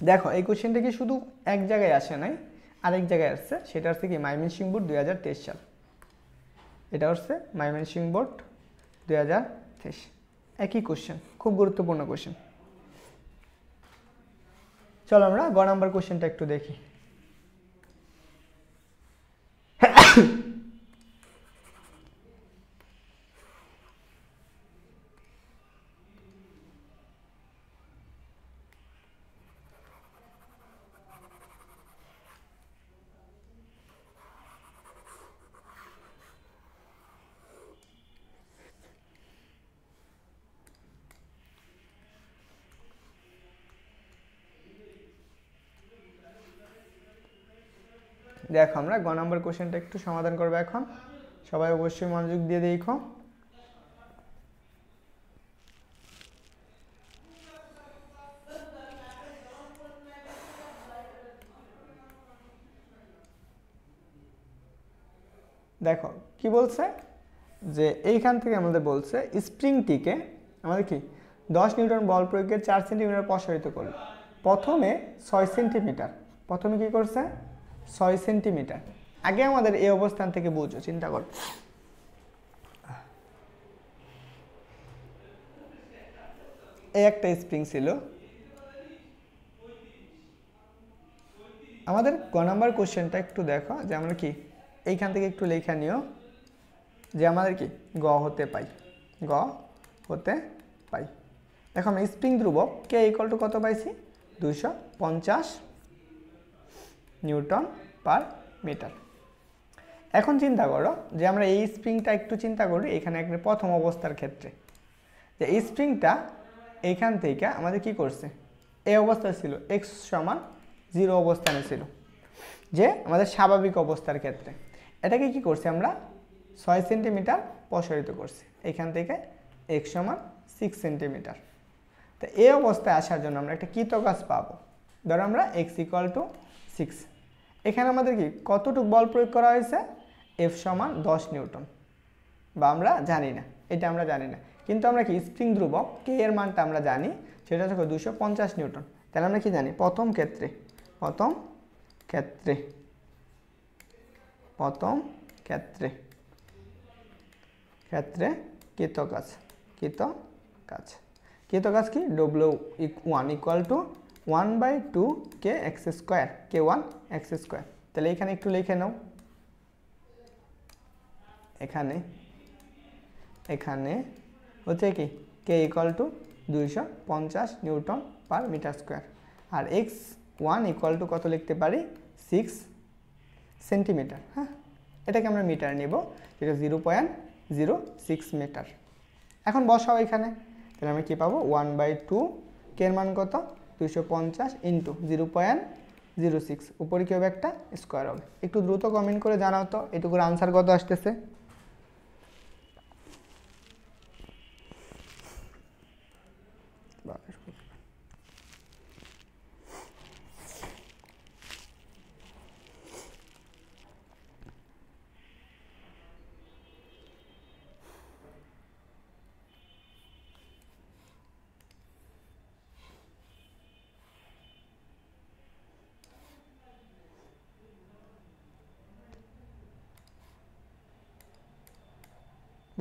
দেখো এই কোশ্চেনটা কি শুধু এক জায়গায় আসে নাই, আরেক জায়গায় আসছে, সেটা হচ্ছে কি ময়মনসিংহ বোর্ড 2023 সাল। এটা হচ্ছে ময়মনসিংহ বোর্ড 2023, একই কোশ্চেন, খুব গুরুত্বপূর্ণ কোশ্চেন। চলো আমরা গ নাম্বার কোশ্চেনটা একটু দেখি। দেখো আমরা গ নাম্বার কোশ্চেনটা একটু সমাধান করবো এখন, সবাই অবশ্যই মনোযোগ দিয়ে দেখো। দেখো কি বলছে যে এইখান থেকে আমাদের বলছে স্প্রিংটিকে আমাদের কি 10 নিউটন বল প্রয়োগে 4 সেন্টিমিটার প্রসারিত করলো। প্রথমে 6 সেন্টিমিটার, প্রথমে কি করছে 6 সেন্টিমিটার। আগে আমাদের এই অবস্থান থেকে বুঝো, চিন্তা করো এই একটা স্প্রিং ছিল, আমাদের গ নাম্বার কোশ্চেনটা একটু দেখো যে আমরা কি এইখান থেকে একটু লেখা নিও যে আমাদের কি গ হতে পাই। দেখো আমরা স্প্রিং ধ্রুবক কে ইকুয়াল টু কত পাইছি 250 নিউটন পার মিটার। এখন চিন্তা করো যে আমরা এই স্প্রিংটা একটু চিন্তা করি এখানে একটা প্রথম অবস্থার ক্ষেত্রে, যে এই স্প্রিংটা এইখান থেকে আমাদের কি করছে, এই অবস্থায় ছিল, এক্স সমান 0 অবস্থানে ছিল, যে আমাদের স্বাভাবিক অবস্থার ক্ষেত্রে এটাকে কি করছি আমরা 6 সেন্টিমিটার প্রসারিত করছি, এখান থেকে এক্স সমান 6 সেন্টিমিটার। তো এই অবস্থায় আসার জন্য আমরা একটা কৃতকাজ পাবো, ধরো আমরা এক্স ইকুয়াল টু 6, এখানে আমাদের কি কতটুকু বল প্রয়োগ করা হয়েছে, এফ সমান 10 নিউটন, বা আমরা জানি না, এটা আমরা জানি না, কিন্তু আমরা কি স্প্রিং ধ্রুবক কে এর মানটা আমরা জানি, সেটা হচ্ছে 250 নিউটন। তাহলে আমরা কি জানি প্রথম ক্ষেত্রে কৃতকাজ কি W1 equal to 1/2 k x square, K1 x square. তাহলে এখানে একটু লিখে নাও, এখানে হচ্ছে কি k equal to 250 newton per metre square, আর x1 ইকুয়াল টু কত লিখতে পারি, 6 সেন্টিমিটার। হ্যাঁ, এটাকে আমরা মিটার নেব, যেটা 0.06 মিটার। এখন বসাও এখানে, তাহলে আমরা কী পাবো, 1/2 কে এর মান কত, 250 ইন্টু 0.06, উপরে কী হবে, একটা স্কোয়ার হবে। একটু দ্রুত কমেন্ট করে জানাও তো এটুকুর আনসার কত আসতেছে।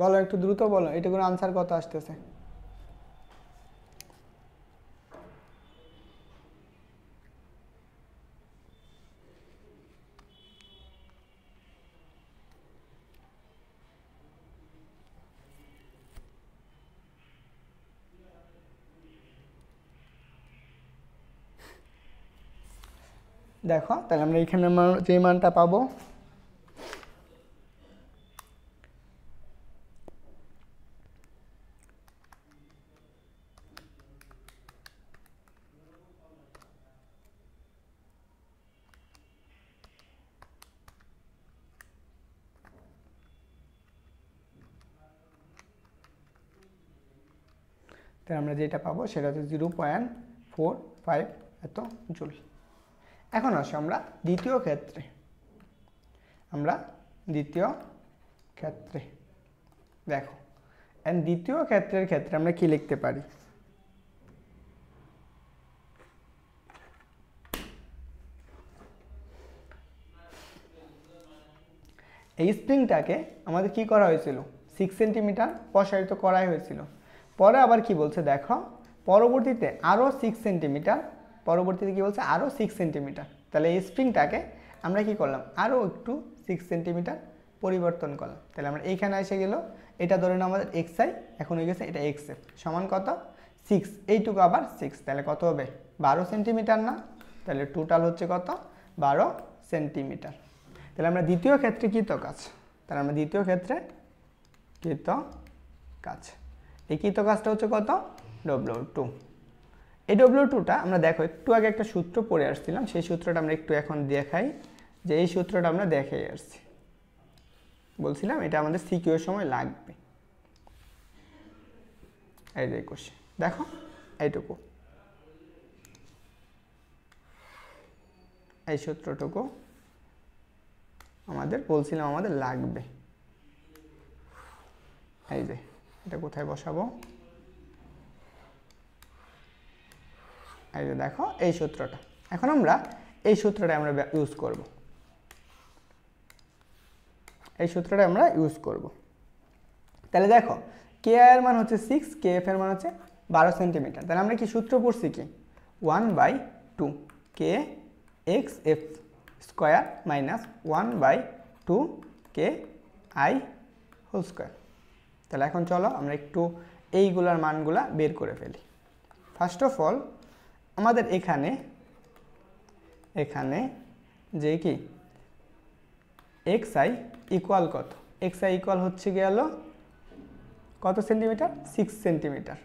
বলো, একটু দ্রুত বলো এটুকুর আনসার কত আসতেছে। দেখো, তাহলে আমরা এখানে যে মানটা পাবো, তাহলে আমরা যেটা পাবো সেটা হচ্ছে 0.45 এত জুল। এখন আসো আমরা দ্বিতীয় ক্ষেত্রে, দেখো দ্বিতীয় ক্ষেত্রের ক্ষেত্রে আমরা কি লিখতে পারি, এই স্প্রিংটাকে আমাদের কি করা হয়েছিল, 6 সেন্টিমিটার প্রসারিত করা হয়েছিল। পরে আবার কি বলছে দেখো, পরবর্তীতে আরও 6 সেন্টিমিটার, আরও 6 সেন্টিমিটার। তাহলে এই স্প্রিংটাকে আমরা কি করলাম, আরও একটু 6 সেন্টিমিটার পরিবর্তন করলাম। তাহলে আমরা এইখানে এসে গেল, এটা ধরে না আমাদের এক্সআই, এখন হয়ে গেছে এটা এক্স এফ সমান কত, 6, এইটুকু আবার 6, তাহলে কত হবে, 12 সেন্টিমিটার না, তাহলে টোটাল হচ্ছে কত, 12 সেন্টিমিটার। তাহলে আমরা দ্বিতীয় ক্ষেত্রে কৃতকাজ, এই কৃতকাজটা হচ্ছে কত, W2। এই W2টা আমরা দেখো একটু আগে একটা সূত্র পড়ে আসছিলাম, সেই সূত্রটা আমরা একটু এখন দেখাই, যে এই সূত্রটা আমরা দেখে আসছি, বলছিলাম এটা আমাদের সিকিউ এর সময় লাগবে। এই যে কোশ্চেন দেখো, এইটুকু, এই সূত্রটুকু আমাদের বলছিলাম আমাদের লাগবে। এই যে এটা কোথায় বসাবো, এই যে দেখো এই সূত্রটা, এখন আমরা এই সূত্রটা ইউজ করব, তাহলে দেখো কে আই এর মান হচ্ছে 6, কে এফ এর মান হচ্ছে 12 সেন্টিমিটার। তাহলে আমরা কি সূত্র পড়ছি কি, 1/2 k x f square minus 1/2 k i whole square. তাহলে এখন চলো আমরা একটু এইগুলার মানগুলা বের করে ফেলি। ফার্স্ট অফ অল আমাদের এখানে যে কি xi ইকুয়াল কত, xi ইকুয়াল হচ্ছে গেল কত সেন্টিমিটার, 6 সেন্টিমিটার।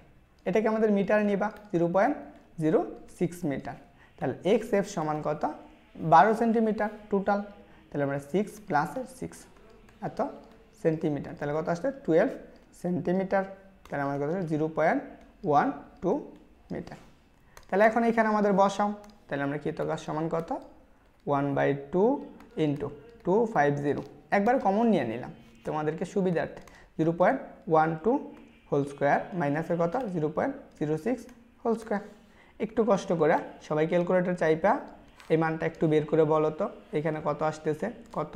এটাকে আমাদের মিটারে নিবা 0.06 মিটার। তাহলে xf সমান কত, 12 সেন্টিমিটার টোটাল। তাহলে আমরা 6 প্লাস 6 এত সেন্টিমিটার, তাহলে কত আসছে 12 সেন্টিমিটার। তাহলে আমার কত 0.12 মিটার। তাহলে এখন এখানে আমাদের বসাও, তাহলে আমরা কৃতকাজ সমান কত 1/2 ইন্টু 250, একবার কমন নিয়ে নিলাম তোমাদেরকে সুবিধার্থে, 0.12 হোল স্কোয়ার মাইনাসের কত 0.06 হোল স্কোয়ার। একটু কষ্ট করে সবাই ক্যালকুলেটর চাইপা এই মানটা একটু বের করে বলো তো এখানে কত আসতেছে, কত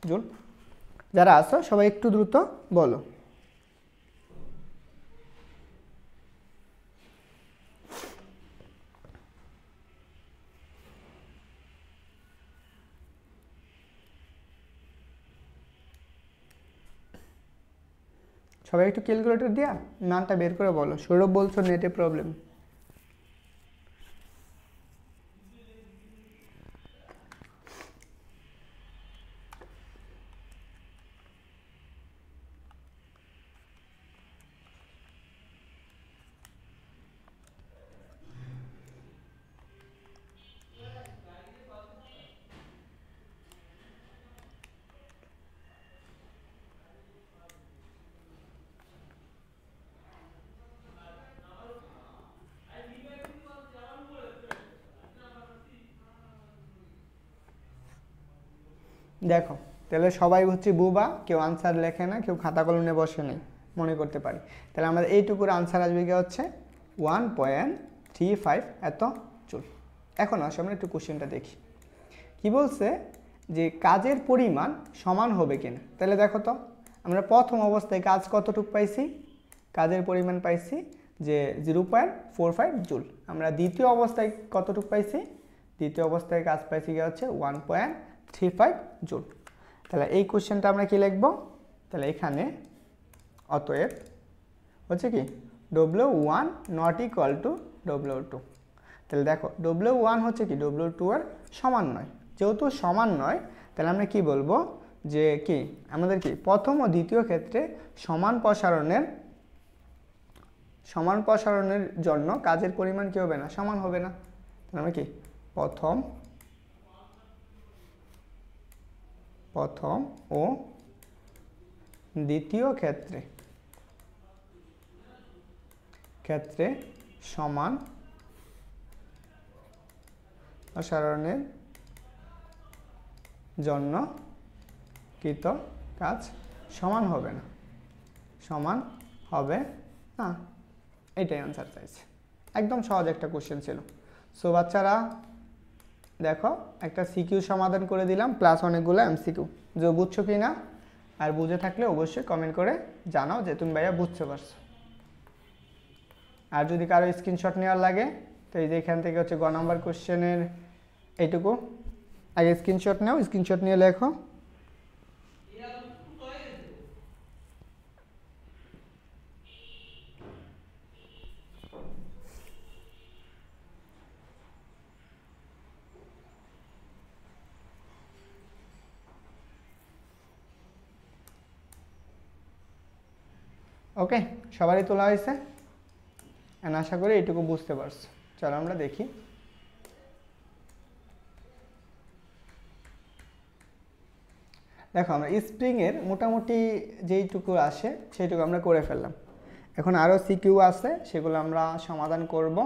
জুল। যারা আসো সবাই একটু দ্রুত বলো। সবাই একটু ক্যালকুলেটর দিয়া মানটা বের করে বলো। সৌরভ বলছো নেটে প্রবলেম। দেখো তাহলে সবাই হচ্ছে বুবা, কেউ আনসার লেখে না, কেউ খাতা কলমে বসে নেই, মনে করতে পারি। তাহলে আমাদের এইটুকুর আনসার আসবে কি হচ্ছে 1.35 এত জুল। এখন আসো আমরা একটু কোশ্চেনটা দেখি কি বলছে, যে কাজের পরিমাণ সমান হবে কিনা। তাহলে দেখো তো আমরা প্রথম অবস্থায় কাজ কতটুকু পাইছি, কাজের পরিমাণ পাইছি যে 0.45 জুল। আমরা দ্বিতীয় অবস্থায় কতটুকু পাইছি, দ্বিতীয় অবস্থায় কাজ পাইছি কি হচ্ছে 1.35 জুল। তাহলে এই কোশ্চেনটা আমরা কি লিখব, তাহলে এখানে অতএব হচ্ছে কি W1 not equal to W2। তাহলে দেখো W1 হচ্ছে কি W2 এর সমান নয়, যেহেতু সমান নয় তাহলে আমরা কি বলবো যে কি আমাদের কি প্রথম ও দ্বিতীয় ক্ষেত্রে সমান প্রসারণের জন্য কাজের পরিমাণ কি হবে না, সমান হবে না। তাহলে আমরা কি প্রথম ও দ্বিতীয় ক্ষেত্রে সমান প্রসারণের জন্য কৃত কাজ সমান হবে না, এটাই আনসার চাইছে। একদম সহজ একটা কোশ্চেন ছিল। সো বাচ্চারা দেখো একটা সিকিউ সমাধান করে দিলাম প্লাস অনেকগুলো এমসিকিউ, যে বুঝছো কি না, আর বুঝে থাকলে অবশ্যই কমেন্ট করে জানাও যে তুমি ভাইয়া বুঝতে পারছো। আর যদি কারো স্ক্রিনশট নেওয়ার লাগে তো এই যে এখান থেকে হচ্ছে গ নাম্বার কোশ্চেনের এইটুকু আগে স্ক্রিনশট নাও, স্ক্রিনশট নিয়ে লেখো। ওকে, সবারই তোলা হয়েছে, আশা করি এইটুকু বুঝতে পারছো। চলো আমরা দেখি। দেখো আমরা স্প্রিংয়ের মোটামুটি যেইটুকু আসে সেইটুকু আমরা করে ফেললাম। এখন আরও সিকিউ আছে, সেগুলো আমরা সমাধান করব,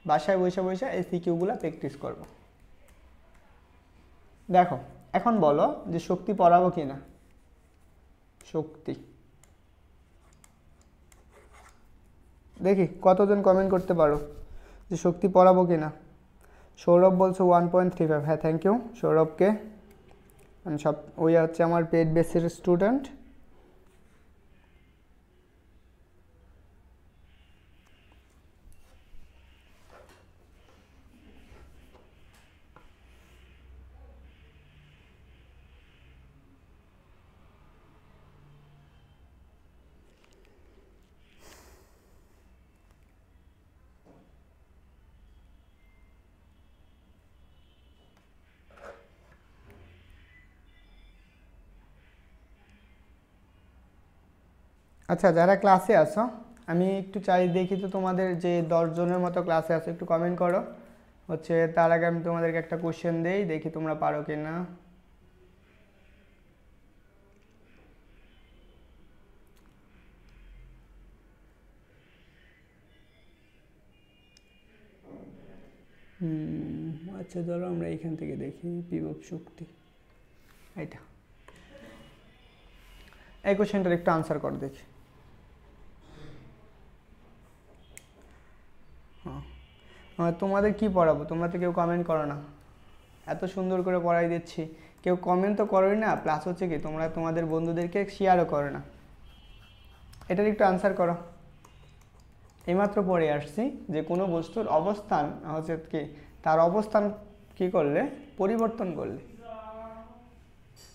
বাসায় বসে বসে এই সিকিউগুলো প্র্যাকটিস করব। দেখো এখন বলো যে শক্তি পড়াবো কি না, শক্তি দেখি কতজন কমেন্ট করতে পারো যে শক্তি পড়াবো কি না। সৌরভ বলছো 1.35, হ্যাঁ থ্যাংক ইউ সৌরভকে, সব ওই হচ্ছে আমার পেড বেসের স্টুডেন্ট। আচ্ছা, যারা ক্লাসে আছো আমি একটু চাই দেখি তো তোমাদের যে 10 জনের মতো ক্লাসে আছো একটু কমেন্ট করো। তার আগে আমি তোমাদেরকে একটা কোশ্চেন দেই, দেখি তোমরা পারো কি না। আচ্ছা ধরো আমরা এখান থেকে দেখি বিভব শক্তি, এইটা এই কোশ্চেনটার একটু আনসার করো দেখি। তোমাদের কি পড়াবো, তোমরা তো কেউ কমেন্ট করো না, এত সুন্দর করে পড়াই দিচ্ছি কেউ কমেন্ট তো করোই না, প্লাস হচ্ছে কি তোমরা তোমাদের বন্ধুদেরকে শেয়ারও করো না। এটার একটু আনসার করো। এইমাত্র পড়ে আসছি যে কোনো বস্তুর অবস্থান হচ্ছে কি, তার অবস্থান কি করলে, পরিবর্তন করলে,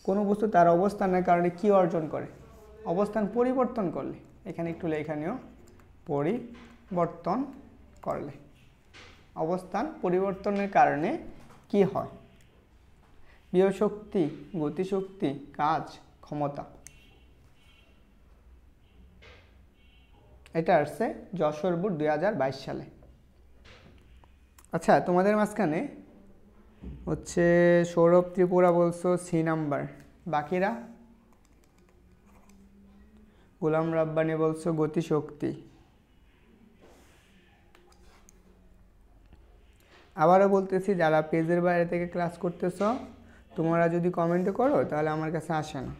কোনো বস্তু তার অবস্থানের কারণে কি অর্জন করে, অবস্থান পরিবর্তন করলে, এখানে একটু লেখা নিও, পরিবর্তন করলে অবস্থান পরিবর্তনের কারণে কি হয়। বিভব শক্তি, গতিশক্তি, কাজ, ক্ষমতা। এটা আসছে যশোর বোর্ড 2022 সালে। আচ্ছা, তোমাদের মাঝখানে সৌরভ ত্রিপুরা বলছো সি নাম্বার, বাকিরা গোলাম রাব্বানি বলছো গতিশক্তি। আবারও বলতেছি, যারা পেজের বাইরে থেকে ক্লাস করতেছ তোমরা যদি কমেন্ট করো তাহলে আমার কাছে আসে না।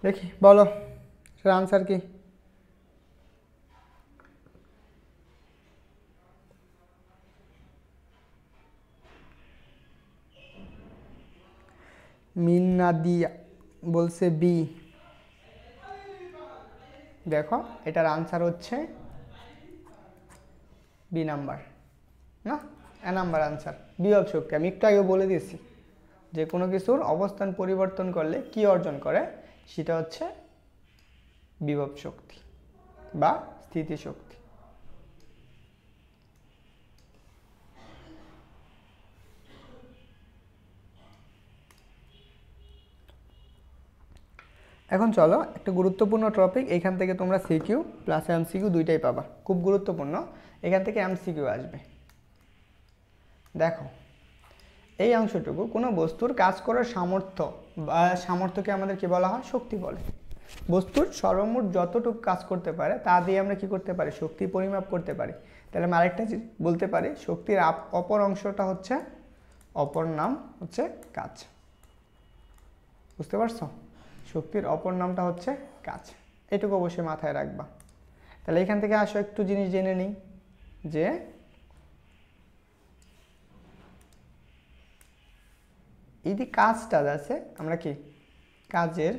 দেখি বলো এটার আনসার কি। মিন্নাদিয়া বলছে বি। দেখো এটার আনসার হচ্ছে বি নাম্বার, না এ নাম্বার আনসার, বিভব শক্তি। আমি একটু আগে বলে দিয়েছি যে কোনো কিছুর অবস্থান পরিবর্তন করলে কি অর্জন করে, সেটা হচ্ছে বিভব শক্তি বা স্থিতিশক্তি। এখন চলো একটা গুরুত্বপূর্ণ টপিক, এখান থেকে তোমরা সিকিউ প্লাস এমসিকিউ দুইটাই পাবা, খুব গুরুত্বপূর্ণ, এখান থেকে এমসিকিউ আসবে। দেখো এই অংশটুকু কোনো বস্তুর কাজ করার সামর্থ্য, বা সামর্থ্যকে আমাদের কি বলা হয়, শক্তি বলে। বস্তুর সর্বমোট যতটুকু কাজ করতে পারে তা দিয়ে আমরা কি করতে পারি, শক্তি পরিমাপ করতে পারি। তাহলে আমি আরেকটা বলতে পারি, শক্তির অপর অংশটা হচ্ছে, অপর নাম হচ্ছে কাজ। বুঝতে পারছো, শক্তির অপর নামটা হচ্ছে কাজ, এটুকু অবশ্যই মাথায় রাখবা। তাহলে এখান থেকে আসো একটু জিনিস জেনে নিই, যে এই যে কাজটা আছে, আমরা কি কাজের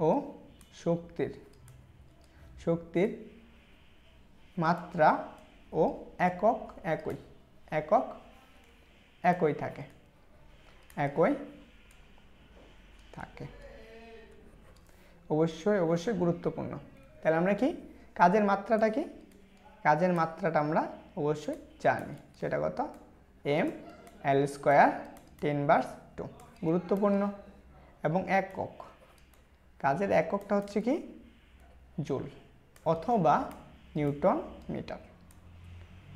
ও শক্তির মাত্রা ও একক একই থাকে, অবশ্যই গুরুত্বপূর্ণ। তাহলে আমরা কি কাজের মাত্রাটা কি, কাজের মাত্রাটা আমরা অবশ্যই জানি, সেটা কত, mL² 10/2, গুরুত্বপূর্ণ। এবং একক, কাজের এককটা হচ্ছে কি জুল অথবা নিউটন মিটার,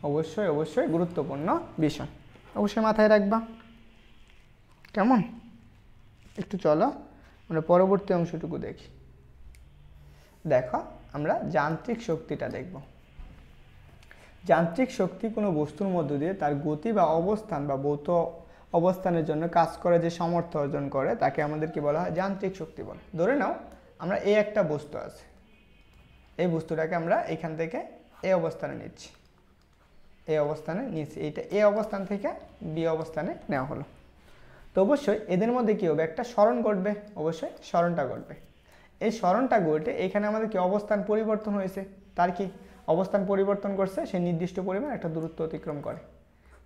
অবশ্যই গুরুত্বপূর্ণ বিষয়, অবশ্যই মাথায় রাখবা। কেমন, একটু চলো আমরা পরবর্তী অংশটুকু দেখি। দেখো আমরা যান্ত্রিক শক্তিটা দেখব। যান্ত্রিক শক্তি কোনো বস্তুর মধ্য দিয়ে তার গতি বা অবস্থান বা ভৌত অবস্থানের জন্য কাজ করে যে সামর্থ্য অর্জন করে তাকে আমাদের কি বলা হয়? যান্ত্রিক শক্তি বলে। ধরে নাও আমরা এই একটা বস্তু আছে, এই বস্তুটাকে আমরা এখান থেকে এই অবস্থানে নিচ্ছি, এই অবস্থানে নিচ্ছি, এইটা এই অবস্থান থেকে বি অবস্থানে নেওয়া হলো। তো অবশ্যই এদের মধ্যে কী হবে? একটা সরণ ঘটবে, অবশ্যই সরণটা ঘটবে। এই সরণটা ঘটে এখানে আমাদের কি অবস্থান পরিবর্তন হয়েছে, তার কি অবস্থান পরিবর্তন করছে, সে নির্দিষ্ট পরিমাণ একটা দূরত্ব অতিক্রম করে।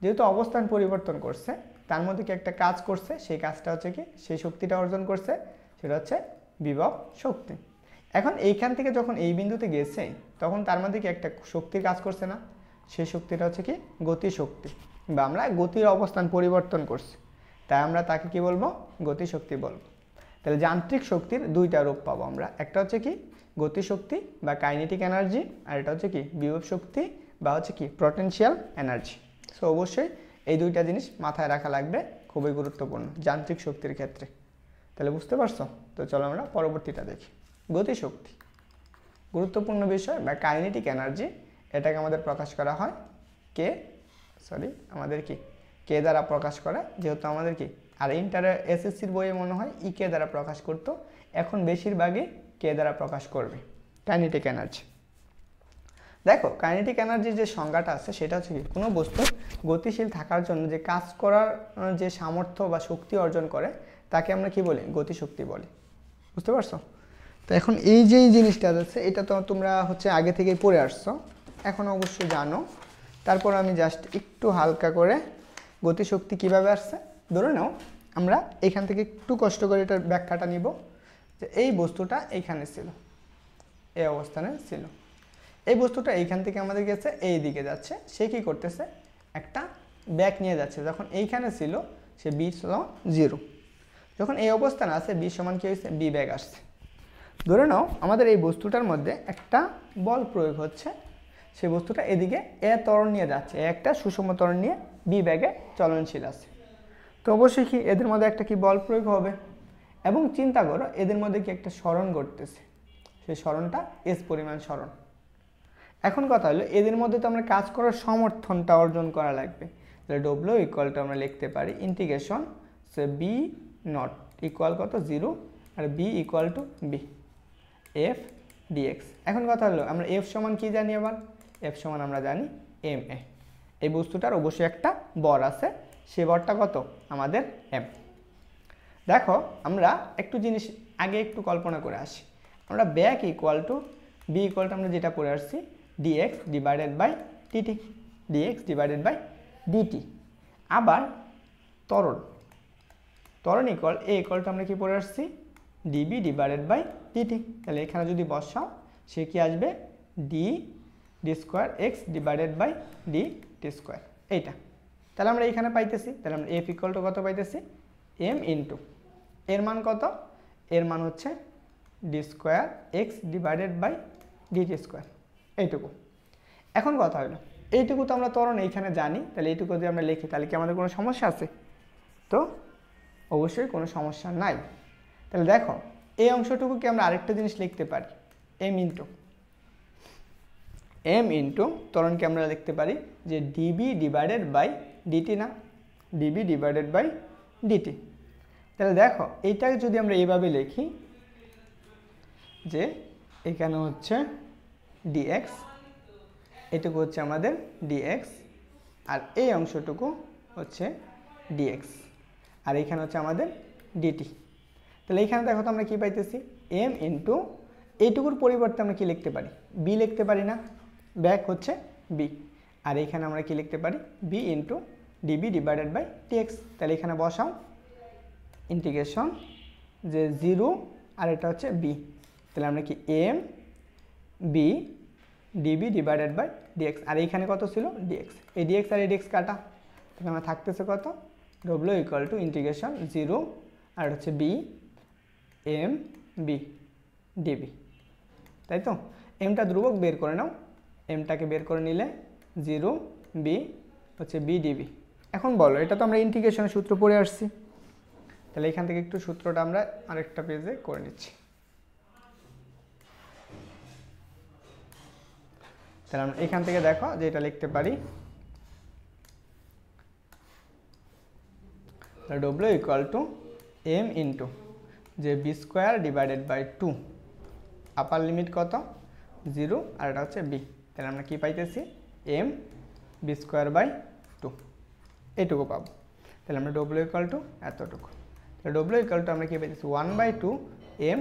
যেহেতু অবস্থান পরিবর্তন করছে তার মধ্যে কি একটা কাজ করছে, সেই কাজটা হচ্ছে কি, সেই শক্তিটা অর্জন করছে, সেটা হচ্ছে বিভব শক্তি। এখন এইখান থেকে যখন এই বিন্দুতে গেছে তখন তার মধ্যে কি একটা শক্তির কাজ করছে না, সেই শক্তিটা হচ্ছে কি গতিশক্তি, বা আমরা গতির অবস্থান পরিবর্তন করছি, তাই আমরা তাকে কি বলবো? গতিশক্তি বলবো। তাহলে যান্ত্রিক শক্তির দুইটা রূপ পাবো আমরা, একটা হচ্ছে কি গতিশক্তি বা কাইনেটিক এনার্জি, আর এটা হচ্ছে কি বিভব শক্তি বা হচ্ছে কি পটেনশিয়াল এনার্জি। সো অবশ্যই এই দুইটা জিনিস মাথায় রাখা লাগবে, খুবই গুরুত্বপূর্ণ যান্ত্রিক শক্তির ক্ষেত্রে। তাহলে বুঝতে পারছো? তো চলো আমরা পরবর্তীটা দেখি। গতিশক্তি গুরুত্বপূর্ণ বিষয় বা কাইনেটিক এনার্জি, এটাকে আমাদের প্রকাশ করা হয় আমাদের কি কে দ্বারা প্রকাশ করে, যেহেতু আমাদের কি আর ইন্টার এসএসসির বইয়ে মনে হয় কে দ্বারা প্রকাশ করতো, এখন বেশিরভাগই কে দ্বারা প্রকাশ করবে কাইনেটিক এনার্জি। দেখো কাইনেটিক এনার্জির যে সংজ্ঞাটা আছে সেটা হচ্ছে কি কোনো বস্তু গতিশীল থাকার জন্য যে কাজ করার যে সামর্থ্য বা শক্তি অর্জন করে তাকে আমরা কি বলি? গতিশক্তি বলি। বুঝতে পারছো? তো এখন এই যে জিনিসটা আছে এটা তো তোমরা হচ্ছে আগে থেকেই পড়ে আসছো, এখন অবশ্যই জানো। তারপর আমি জাস্ট একটু হালকা করে গতিশক্তি কিভাবে আসছে, ধরে নাও আমরা এখান থেকে একটু কষ্ট করে এটার ব্যাখ্যাটা নিব, যে এই বস্তুটা এইখানে ছিল, এই অবস্থানে ছিল, এই বস্তুটা এইখান থেকে আমাদের গেছে এই দিকে যাচ্ছে, সে কি করতেছে? একটা ব্যাক নিয়ে যাচ্ছে। যখন এইখানে ছিল সে বি সমান 0, যখন এই অবস্থানে আছে বি সমান কি হয়েছে? বি ব্যাক আসছে। ধরে নাও আমাদের এই বস্তুটার মধ্যে একটা বল প্রয়োগ হচ্ছে, সেই বস্তুটা এদিকে এ ত্বরণ নিয়ে যাচ্ছে, একটা সুষম ত্বরণ নিয়ে বি ব্যাগে চলনশীল আছে। তো অবশ্যই কি এদের মধ্যে একটা কি বল প্রয়োগ হবে, এবং চিন্তা করো এদের মধ্যে কি একটা সরণ ঘটতেছে, সেই সরণটা এস পরিমাণ সরণ। এখন কথা হলো এদের মধ্যে তো আমরা কাজ করার সমর্থনটা অর্জন করা লাগবে, তাহলে ডব্লিউ ইকুয়ালটা আমরা লিখতে পারি ইন্টিগ্রেশন সে বি নট ইকুয়াল কত? 0, আর v equal to v f dx. এখন কথা হলো আমরা এফ সমান কি জানি? আবার এফ সমান আমরা জানি এম এ। এই বস্তুটার অবশ্যই একটা বর আছে, সে বরটা কত? আমাদের এম। দেখো আমরা একটু জিনিস আগে একটু কল্পনা করে আসি, আমরা ব্যাক equal to b equal to আমরা যেটা পড়ে আসছি dx divided by dt, dx divided by dt. আবার ত্বরণ ইকুয়াল এ ইকুয়াল টু আমরা কি পড়ে আসছি? Db divided by dt. তাহলে এখানে যদি বসাও সে কি আসবে? D square x divided by d t square, এইটা। তাহলে আমরা এখানে পাইতেছি, তাহলে আমরা এফ ইকুয়াল টু কত পাইতেছি? এম ইন্টু এর মান কত? এর মান হচ্ছে d square x divided by dt square, এইটুকু। এখন কথা হলো এইটুকু তো আমরা ত্বরণ এইখানে জানি, তাহলে এইটুকু যদি আমরা লিখি তাহলে কি আমাদের কোনো সমস্যা আছে? তো অবশ্যই কোনো সমস্যা নাই। তাহলে দেখো এই অংশটুকুকে আমরা আরেকটা জিনিস লিখতে পারি, এম ইন্টু ত্বরণকে আমরা লিখতে পারি যে ডিবি ডিভাইডেড বাই ডিটি, না ডিবি ডিভাইডেড বাই ডিটি। তাহলে দেখো এইটাকে যদি আমরা এইভাবে লিখি যে এখানে হচ্ছে ডিএক্স, এটুকু হচ্ছে আমাদের ডিএক্স, আর এই অংশটুকু হচ্ছে ডিএক্স, আর এখানে হচ্ছে আমাদের ডিটি। তাহলে এইখানে দেখো তো আমরা কী পাইতেছি? এম ইন্টু এইটুকুর পরিবর্তে আমরা কি লিখতে পারি? বি লিখতে পারি না, ব্যাক হচ্ছে বি, আর এইখানে আমরা কি লিখতে পারি? B into db divided by dx. তাহলে এখানে বসাও ইন্টিগ্রেশন যে 0 আর এটা হচ্ছে বি, তাহলে আমরা কি m v dv divided by dx, আর এইখানে কত ছিল? ডিএক্স। এই ডিএক্স আর এই ডিএক্স কাটা, তাহলে আমার থাকতেছে কত? ডব্লিউ ইকুয়াল টু ইন্টিগ্রেশন 0 আর হচ্ছে বি এম বি ডিবি, তাই তো? এমটা ধ্রুবক বের করে নাও, এমটাকে বের করে নিলে 0 বি হচ্ছে বি ডিবি। এখন বলো এটা তো আমরা ইন্টিগ্রেশনের সূত্র পড়ে আসছি, তাহলে এখান থেকে একটু সূত্রটা আমরা আরেকটা পেজে করে নিচ্ছি। তাহলে আমরা এখান থেকে দেখো যে এটা লিখতে পারি ডব্লিউ ইকুয়াল টু এম ইন্টু যে v square divided by 2 upper limit কত 0 আর এটা হচ্ছে বি, তাহলে আমরা কি পাইতেছি এম বি স্কোয়ার বাই 2 এইটুকু পাবো। তাহলে আমরা ডব্লিউ ইকুয়াল টু এতটুকু, তাহলে ডব্লিউ ইকুয়াল টু আমরা কি পাইতেছি 1/2 এম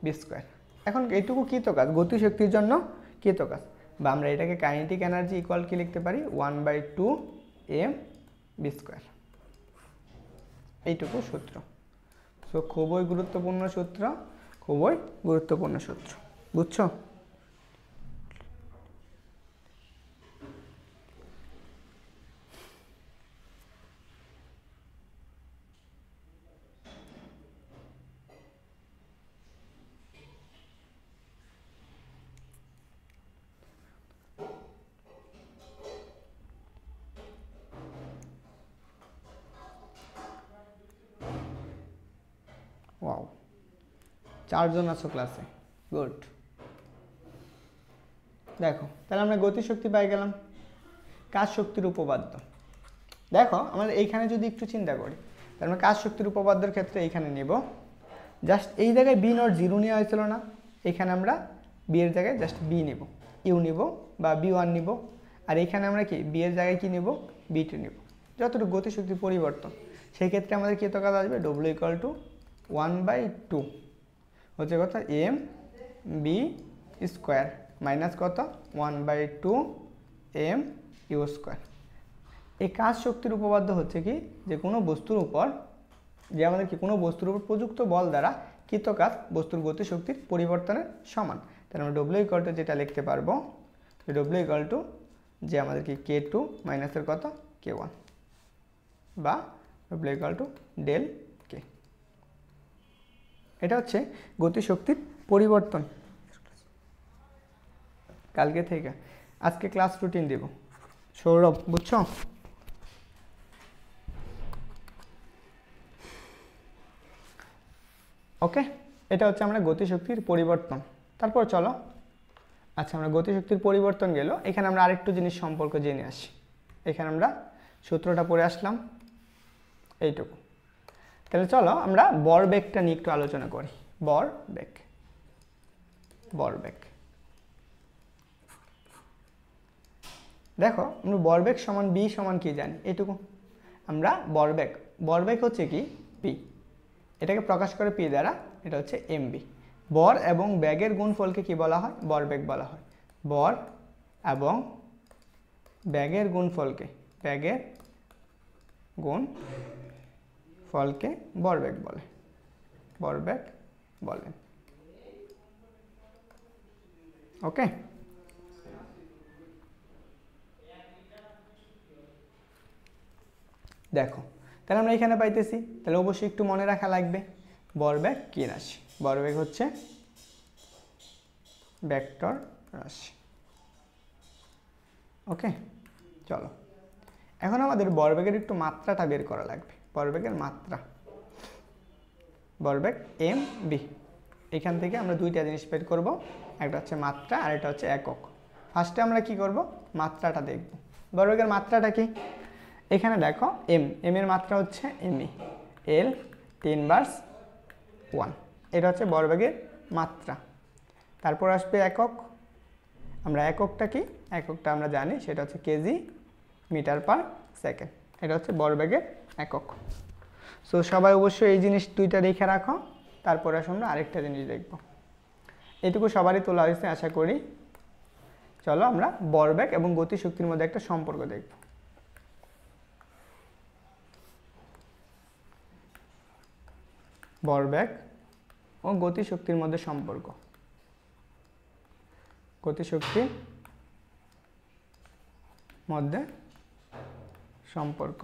বি স্কোয়ার। এখন এইটুকু কী তো কাজ গতিশক্তির জন্য কী তো কাজ, বা আমরা এটাকে কাইনেটিক এনার্জি ইকুয়াল কি লিখতে পারি 1/2 এম বি স্কোয়ার, এইটুকু সূত্র। সো খুবই গুরুত্বপূর্ণ সূত্র, খুবই গুরুত্বপূর্ণ সূত্র, বুঝছো? ওয়াও, 4 জন আছো ক্লাসে, গুড। দেখো তাহলে আমরা গতিশক্তি পাই গেলাম। কাজ শক্তির উপপাদ্য দেখো আমাদের এইখানে যদি একটু চিন্তা করি, তাহলে আমরা কাজ শক্তির উপপাদ্যের ক্ষেত্রে এইখানে নেব জাস্ট এই জায়গায় বি নট 0 নেওয়া হয়েছিল না, এখানে আমরা বি এর জায়গায় জাস্ট বি নেব, ইউ নিব বা বি1 নিব, আর এখানে আমরা কি বি এর জায়গায় কি নেব বি2 নেব, যতটুকু গতিশক্তির পরিবর্তন। সেই ক্ষেত্রে আমাদের কী তো কাজ আসবে ডব্লিউ ইকুয়াল টু 1/2 হচ্ছে কত এম বি স্কোয়ার মাইনাস কত 1/2 এম ইউ স্কোয়ার। এই কাজ শক্তির উপপাদ্য হচ্ছে কি যে কোনো বস্তুর উপর যে আমাদের কি কোনো বস্তুর উপর প্রযুক্ত বল দ্বারা কৃত কাজ বস্তুর গতিশক্তির পরিবর্তনের সমান। তাহলে আমরা ডব্লিউ ইকুয়াল টু যেটা লিখতে পারবো ডব্লিউ ইকুয়াল টু যে আমাদের কি K2 মাইনাসের কত K1 বা ডব্লিউ ইকুয়াল টু ডেল কে। এটা হচ্ছে গতিশক্তির পরিবর্তন। কালকে থেকে আজকে ক্লাস রুটিন দেব সৌরভ, বুঝছো? ওকে, এটা হচ্ছে আমরা গতিশক্তির পরিবর্তন। তারপর চলো, আচ্ছা আমরা গতিশক্তির পরিবর্তন গেল, এখানে আমরা আরেকটু জিনিস সম্পর্ক জেনে আসি। এখানে আমরা সূত্রটা পড়ে আসলাম এইটুকু। তাহলে চলো আমরা ভরবেগটা নিয়ে একটু আলোচনা করি। ভরবেগ, ভরবেগ দেখো আমরা ভরবেগ সমান বি সমান কি জানি এইটুকু। আমরা ভরবেগ, ভরবেগ হচ্ছে কি পি, এটাকে প্রকাশ করে পি দ্বারা, এটা হচ্ছে এমবি। ভর এবং বেগের গুণফলকে কি বলা হয় ভরবেগ বলা হয়। ভর এবং বেগের গুণফলকে, বেগের গুণফলকে ভরবেগ বলে, ভরবেগ বলে। ওকে, দেখো তাহলে আমরা এখানে পাইতেছি, তাহলে অবশ্যই একটু মনে রাখা লাগবে ভরবেগ কি রাশি। ভরবেগ হচ্ছে ভেক্টর রাশি। ওকে, চলো এখন আমাদের ভরবেগের একটু মাত্রাটা বের করা লাগবে। ভরবেগের মাত্রা, ভরবেগ এম বি, এখান থেকে আমরা দুইটা জিনিস বের করব, একটা হচ্ছে মাত্রা আর এটা হচ্ছে একক। ফার্স্টে আমরা কি করব মাত্রাটা দেখব। ভরবেগের মাত্রাটা কি, এখানে দেখো এম, এম এর মাত্রা হচ্ছে এমই, এল 10^1, এটা হচ্ছে ভরবেগের মাত্রা। তারপর আসবে একক, আমরা এককটা কি, এককটা আমরা জানি সেটা হচ্ছে কেজি মিটার পার সেকেন্ড, এটা হচ্ছে ভরবেগের একক। সো সবাই অবশ্যই এই জিনিস দুইটা রেখে রাখো। তারপরে আসলে আমরা আরেকটা জিনিস দেখব, এটুকু সবারই তোলা হয়েছে আশা করি। চলো আমরা ভরবেগ এবং গতিশক্তির মধ্যে একটা সম্পর্ক দেখব। ভরবেগ ও গতিশক্তির মধ্যে সম্পর্ক, গতিশক্তির মধ্যে সম্পর্ক।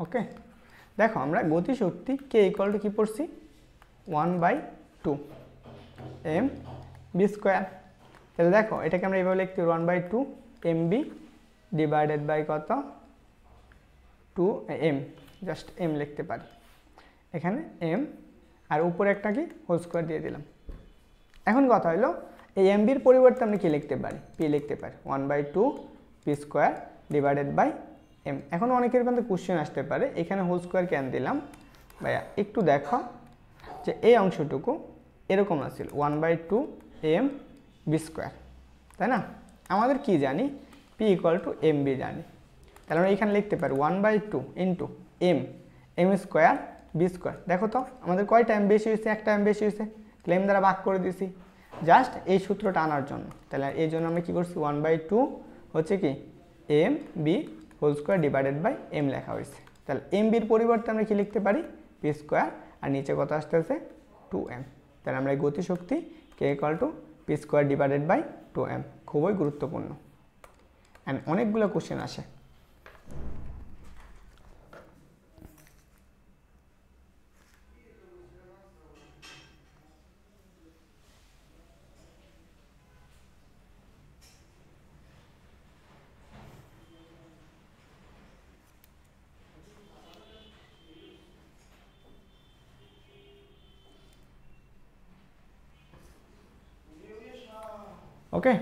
ওকে, দেখো আমরা গতিশক্তি কে ইকুয়াল টু কি পড়ছি 1/2 এম বি স্কোয়ার। তাহলে দেখো এটাকে আমরা এইভাবে লিখতে 1/2 এম বি ডিভাইডেড বাই কত 2 এম, জাস্ট এম লিখতে পারি এখানে এম, আর উপরে একটা কি হোল স্কোয়ার দিয়ে দিলাম। এখন কথা হলো এই এমবির পরিবর্তে আমরা কি লিখতে পারি, পি লিখতে পারি 1/2 p square divided by m. এখন অনেকের কিন্তু কোশ্চেন আসতে পারে এখানে হোল স্কোয়ার কেন দিলাম ভাইয়া, একটু দেখো যে এই অংশটুকু এরকম আছিল 1/2 এম বি স্কোয়ার, তাই না? আমাদের কি জানি, p equal to m b জানি, তাহলে আমরা এখানে লিখতে পারি 1/2 into m square b square. দেখো তো আমাদের কয়টা এম বেশি হয়েছে, একটা এম বেশি হয়েছে, তাহলে এম দ্বারা ভাগ করে দিছি জাস্ট এই সূত্রটা আনার জন্য। তাহলে এই জন্য আমরা কী করছি 1/2 হচ্ছে কি m b whole square divided by m লেখা হয়েছে। তাহলে এম বির পরিবর্তে আমরা কি লিখতে পারি, পি স্কোয়ার, আর নিচে কত আসতেছে 2m। তাহলে আমরা এই গতিশক্তি কে equal to p square divided by 2m, খুবই গুরুত্বপূর্ণ অ্যান্ড অনেকগুলো কোশ্চেন আসে। ওকে,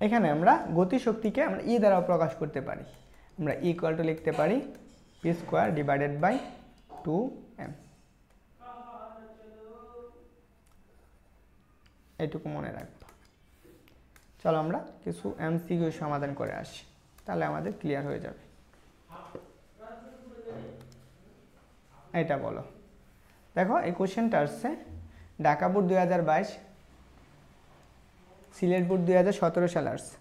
এখানে আমরা গতিশক্তিকে আমরা ই দ্বারা প্রকাশ করতে পারি, আমরা ই ইকুয়াল টু লিখতে পারি P square divided by 2m। এইটুকু মনে রাখবো। চলো আমরা কিছু এমসিকিউ সমাধান করে আসি, তাহলে আমাদের ক্লিয়ার হয়ে যাবে। এটা বলো, দেখো এই কোশ্চেনটা আসছে ঢাকা বোর্ড 2022, সিলেট বোর্ড 2017 সালে আসছে।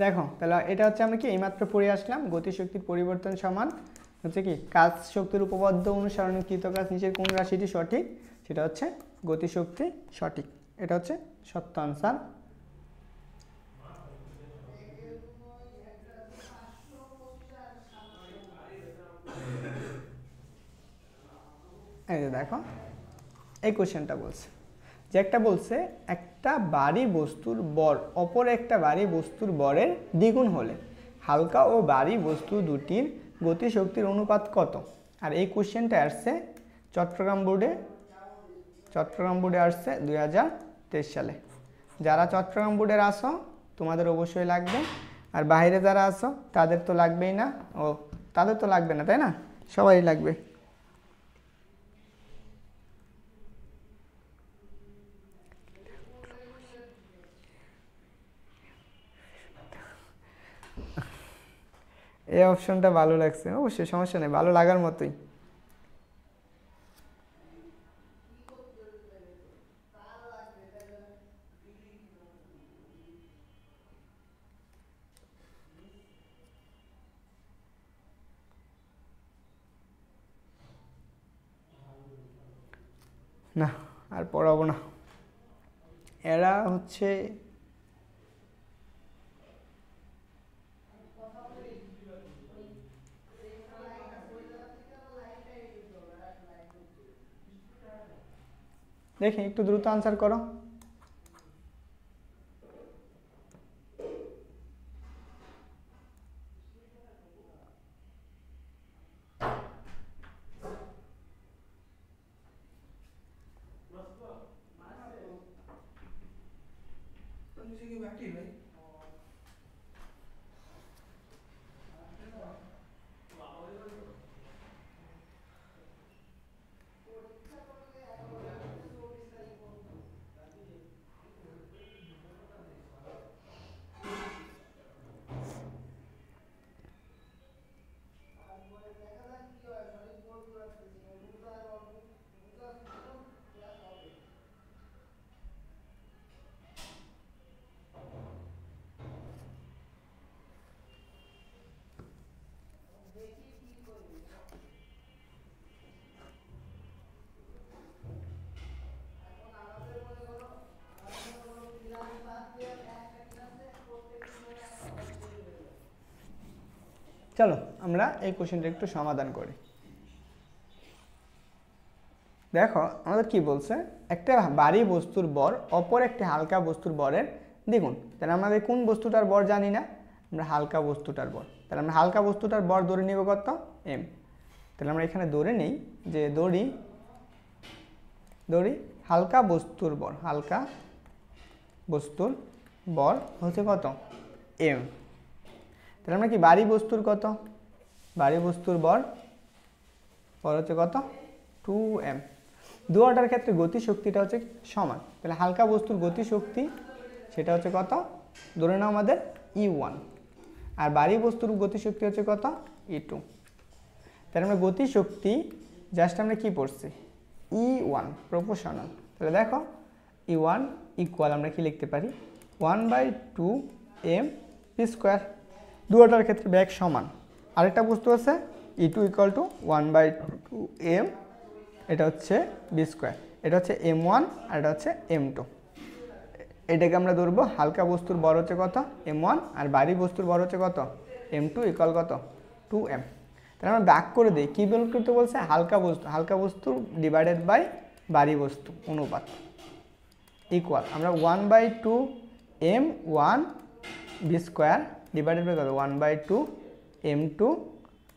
দেখো তাহলে এটা হচ্ছে আমরা কি এইমাত্র পড়ে আসলাম, গতিশক্তির পরিবর্তন সমান হচ্ছে কি কাজ শক্তির উপপাদ্য অনুসরণে কৃত কাজ নিচের কোন রাশিটি সঠিক, সেটা হচ্ছে গতিশক্তি সঠিক। এটা হচ্ছে সত্য আনসার। এই যে দেখো এই কোশ্চেনটা বলছে যে একটা বলছে একটা ভারী বস্তুর বর অপর একটা ভারী বস্তুর বরের দ্বিগুণ হলে হালকা ও ভারী বস্তু দুটির গতিশক্তির অনুপাত কত। আর এই কোশ্চেনটা আসছে চট্টগ্রাম বোর্ডে আসছে 2023 সালে। যারা চট্টগ্রাম বোর্ডের আসো তোমাদের অবশ্যই লাগবে, আর বাইরে যারা আসো তাদের তো লাগবেই না, ও তাদের তো লাগবে না তাই না, সবাই লাগবে। এই অপশনটা ভালো লাগছে, অবশ্যই সমস্যা নেই, ভালো লাগার মতোই। না আর পড়াবো না, এরা হচ্ছে দেখি একটু দ্রুত আনসার করো। চলো আমরা এই কোশ্চেনটা একটু সমাধান করি। দেখো আমাদের কি বলছে, একটা ভারী বস্তুর ভর অপর একটি হালকা বস্তুর ভরের দ্বিগুণ। তাহলে আমাদের কোন বস্তুটার ভর জানি না, আমরা হালকা বস্তুটার ভর। তাহলে আমরা হালকা বস্তুটার ভর ধরে নিব কত, এম। তাহলে আমরা এখানে ধরে নিই যে ধরি হালকা বস্তুর ভর, হালকা বস্তুর ভর হচ্ছে কত, এম। তাহলে আমরা কি ভারী বস্তুর কত, ভারী বস্তুর ভর হচ্ছে কত, 2m। দুটার ক্ষেত্রে গতিশক্তিটা হচ্ছে সমান। তাহলে হালকা বস্তুর গতিশক্তি সেটা হচ্ছে কত, ধরে নাও আমাদের E1, আর ভারী বস্তুর গতিশক্তি হচ্ছে কত, E2। তাহলে আমরা গতিশক্তি জাস্ট আমরা কি পড়ছি, E1 প্রপোর্শনাল। তাহলে দেখো E1 ইকুয়াল আমরা কি লিখতে পারি, 1/2m স্কোয়ার। দুটার ক্ষেত্রে ব্যাগ সমান। আরেকটা বস্তু আছে E2 ইকুয়াল টু 1/2m, এটা হচ্ছে বি স্কোয়ার, এটা হচ্ছে m1 আর এটা হচ্ছে m2। এটাকে আমরা ধরবো হালকা বস্তুর ভর হচ্ছে কত, m1, আর ভারী বস্তুর ভর হচ্ছে কত, m2 ইকুয়াল কত, 2m। তাহলে আমরা ভাগ করে দিই, কী বের করতে বলছে, হালকা বস্তু ডিভাইডেড বাই ভারী বস্তু অনুপাত ইকুয়াল আমরা 1/2m1 B square divided by কত, 1/2m2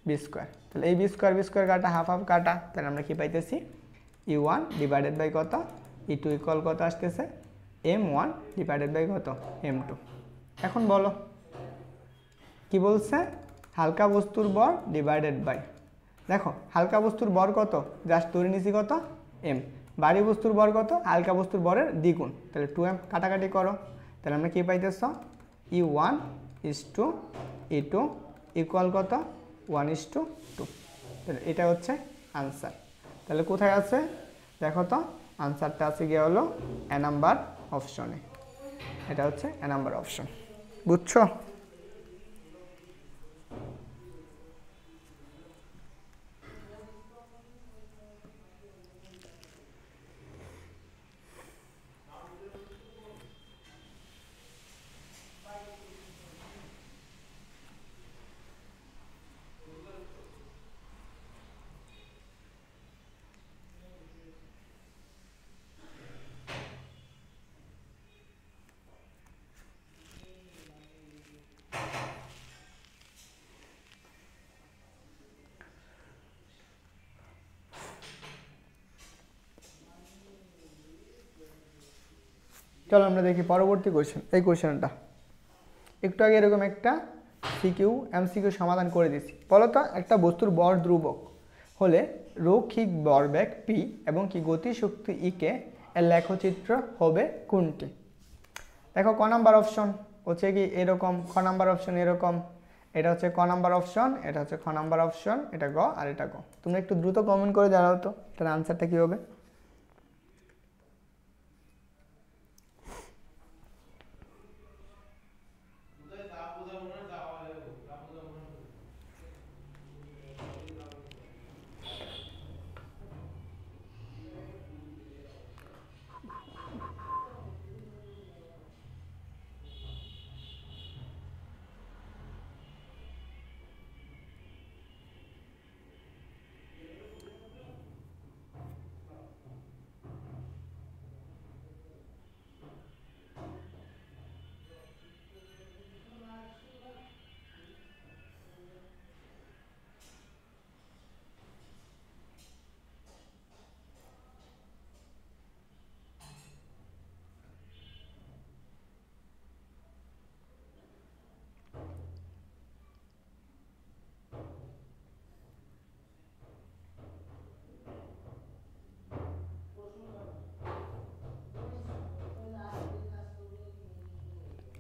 বি স্কোয়ার। তাহলে এই বি স্কোয়ার কাটা, হাফ হাফ কাটা, তাহলে আমরা কি পাইতেছি, E1 ডিভাইডেড বাই কত, E2 ইকুয়াল কত আসতেছে, m1 ডিভাইডেড বাই কত, m2। এখন বলো কি বলছে, হালকা বস্তুর ভর ডিভাইডেড বাই, দেখো হালকা বস্তুর ভর কত, জাস্ট ধরে নিছি কত, m। ভারী বস্তুর ভর কত, হালকা বস্তুর ভরের দ্বিগুণ, তাহলে 2m। কাটাকাটি করো, তাহলে আমরা কি পাইতেছ, E1 is to E2 equal কত, 1:2। তাহলে এটা হচ্ছে আনসার। তাহলে কোথায় আছে দেখো তো, আনসারটা আছে গিয়ে হলো এ নাম্বার অপশনে, এটা হচ্ছে এ নাম্বার অপশন, বুঝছো? চলো আমরা দেখি পরবর্তী কোয়েশ্চেন। এই কোয়েশ্চেনটা একটু আগে এরকম একটা এমসিকিউ সমাধান করে দিছি। বলো তো, একটা বস্তুর ভর ধ্রুবক হলে রৈখিক ভরবেগ পি এবং কি গতিশক্তি ইকে এর লেখচিত্র হবে কোনটি? দেখো ক নাম্বার অপশন হচ্ছে কি এরকম, খ নাম্বার অপশন এরকম, এটা হচ্ছে ক নাম্বার অপশন, এটা হচ্ছে খ নাম্বার অপশন, এটা গ আর এটা গ। তোমরা একটু দ্রুত কমেন্ট করে জানাও তো তার আনসারটা কি হবে।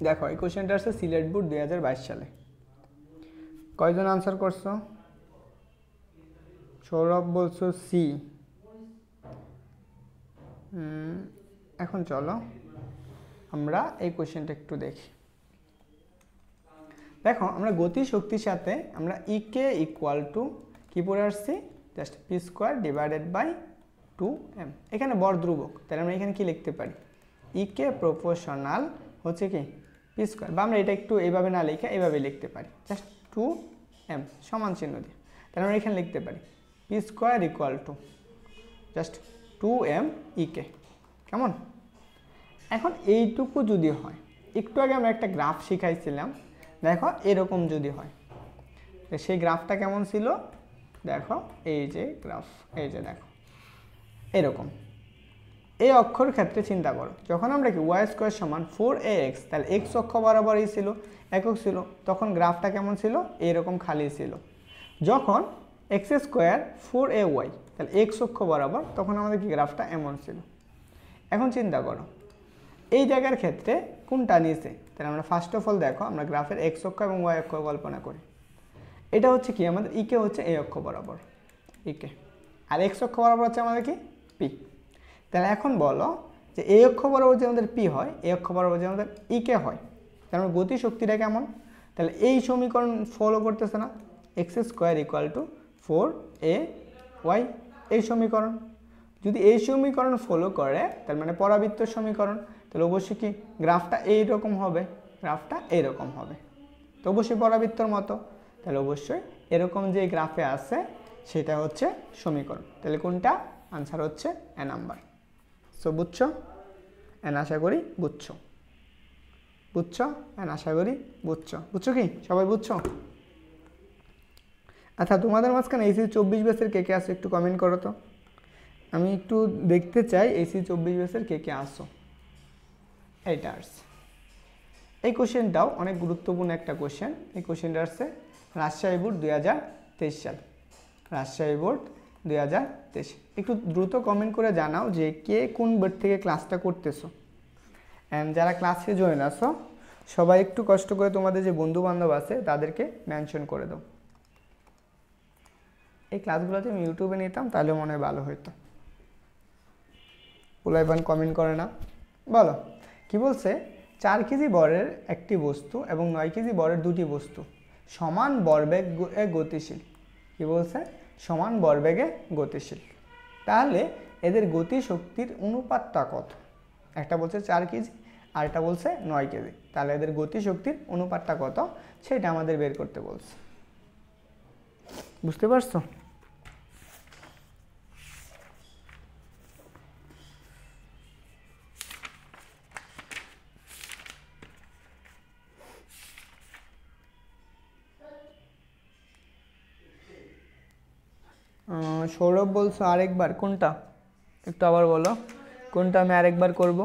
দেখো এই কোশ্চেনটা আসছে সিলেট বোর্ড 2022 সালে। কয়জন আনসার করছো? সৌরভ বলছো সি। এখন চলো আমরা এই কোশ্চেনটা একটু দেখি। দেখো আমরা গতি শক্তির সাথে আমরা ইকে ইকুয়াল টু কি পড়ে আসছি, just p square divided by 2m। এখানে বর ধ্রুবক, তাহলে আমরা এখানে কি লিখতে পারি, ইকে প্রপোর্শনাল হচ্ছে কি পি স্কোয়ার, বা আমরা এটা একটু এইভাবে না লিখে এইভাবে লিখতে পারি, জাস্ট 2m সমান চিহ্ন দিয়ে। তাহলে আমরা এখানে লিখতে পারি P square equal to just 2m ইকে। কেমন? এখন এইটুকু যদি হয়, একটু আগে আমরা একটা গ্রাফ শিখাইছিলাম, দেখো এরকম যদি হয় সেই গ্রাফটা কেমন ছিল, দেখো এই যে গ্রাফ, এই যে দেখো এরকম। এই অক্ষর ক্ষেত্রে চিন্তা করো, যখন আমরা কি ওয়াই স্কোয়ার সমান 4ax, তাহলে এক্স অক্ষ বরাবরই ছিল, একক ছিল, তখন গ্রাফটা কেমন ছিল, এইরকম খালি ছিল। যখন এক্স স্কোয়ার 4ay, তাহলে এক্স অক্ষ বরাবর, তখন আমাদের কি গ্রাফটা এমন ছিল। এখন চিন্তা করো এই জায়গার ক্ষেত্রে কোনটা নিয়েছে, তাহলে আমরা ফার্স্ট অফ অল দেখো আমরা গ্রাফের এক্স অক্ষ এবং ওয়াই অক্ষ কল্পনা করি। এটা হচ্ছে কি আমাদের ইকে হচ্ছে এই অক্ষ বরাবর ইকে, আর এক্স অক্ষ বরাবর হচ্ছে আমাদের কি পি। তাহলে এখন বলো যে এই অক্ষ বরাবর যে আমাদের পি হয়, এই অক্ষ বরাবর যে আমাদের ইকে হয়, তাহলে গতি শক্তিটা কেমন, তাহলে এই সমীকরণ ফলো করতেছে না, x square equal to 4ay, এই সমীকরণ। যদি এই সমীকরণ ফলো করে তার মানে পরাবৃত্ত সমীকরণ, তাহলে অবশ্যই কি গ্রাফটা এইরকম হবে, গ্রাফটা এইরকম হবে, তো অবশ্যই পরাবৃত্তর মতো, তাহলে অবশ্যই এরকম যে গ্রাফে আছে সেটা হচ্ছে সমীকরণ। তাহলে কোনটা আনসার হচ্ছে এ নাম্বার। সো বুঝছো? এন আশা করি বুঝছো, বুঝছো? এন আশা করি বুঝছো, বুঝছো কি সবাই বুঝছো? আচ্ছা তোমাদের মাঝখানে এসি 24 ব্যাচের কে কে আসো একটু কমেন্ট করো তো, আমি একটু দেখতে চাই এসি 24 ব্যাচের কে কে আসো। এইটা আসছে, এই কোশ্চেনটাও অনেক গুরুত্বপূর্ণ একটা কোশ্চেন। এই কোশ্চেনটা আসছে রাজশাহী বোর্ড 2023 সাল, রাজশাহী বোর্ড 2023। একটু দ্রুত কমেন্ট করে জানাও যে কে কোন বোর্ড থেকে ক্লাসটা করতেছো, অ্যান্ড যারা ক্লাসে জয়েন আসো সবাই একটু কষ্ট করে তোমাদের যে বন্ধু বান্ধব আছে তাদেরকে মেনশন করে দাও। এই ক্লাসগুলোতে আমি ইউটিউবে নিতাম তাহলে মনে হয় ভালো হতো। পুলাইবান কমেন্ট করে না, বলো কি বলছে, 4 কেজি বরের একটি বস্তু এবং 9 কেজি বরের দুটি বস্তু সমান ভরবেগে গতিশীল। কি বলছে, সমান ভরবেগে গতিশীল, তাহলে এদের গতি শক্তির অনুপাতটা কত? একটা বলছে 4 কেজি আর একটা বলছে 9 কেজি, তাহলে এদের গতি শক্তির অনুপাতটা কত সেটা আমাদের বের করতে বলছে। বুঝতে পারছো? সৌরভ বলছো আরেকবার, কোনটা একটু আবার বলো, কোনটা আমি আরেকবার করব?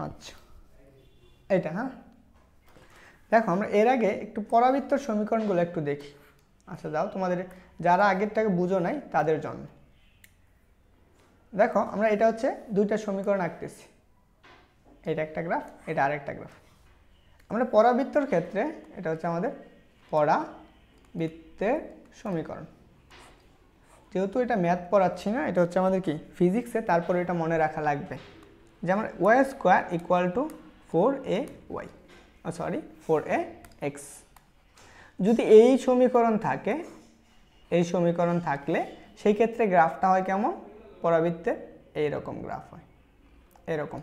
আচ্ছা এটা, হ্যাঁ দেখো আমরা এর আগে একটু পরাবৃত্তর সমীকরণগুলো একটু দেখি। আচ্ছা যাও, তোমাদের যারা আগেরটাকে বুঝো নাই তাদের জন্য দেখো, আমরা এটা হচ্ছে দুইটা সমীকরণ আঁকতেছি, এটা একটা গ্রাফ, এটা আরেকটা গ্রাফ। আমরা পরাবৃত্তর ক্ষেত্রে এটা হচ্ছে আমাদের পরাবৃত্তের সমীকরণ। যেহেতু এটা ম্যাথ পড়াচ্ছি না, এটা হচ্ছে আমাদের কি ফিজিক্সে, তারপরে এটা মনে রাখা লাগবে। যেমন y square equal to 4ay, sorry 4ax। যদি এই সমীকরণ থাকে, এই সমীকরণ থাকলে সেই ক্ষেত্রে গ্রাফটা হয় কেমন, পরাবৃত্তের এইরকম গ্রাফ হয়, এরকম।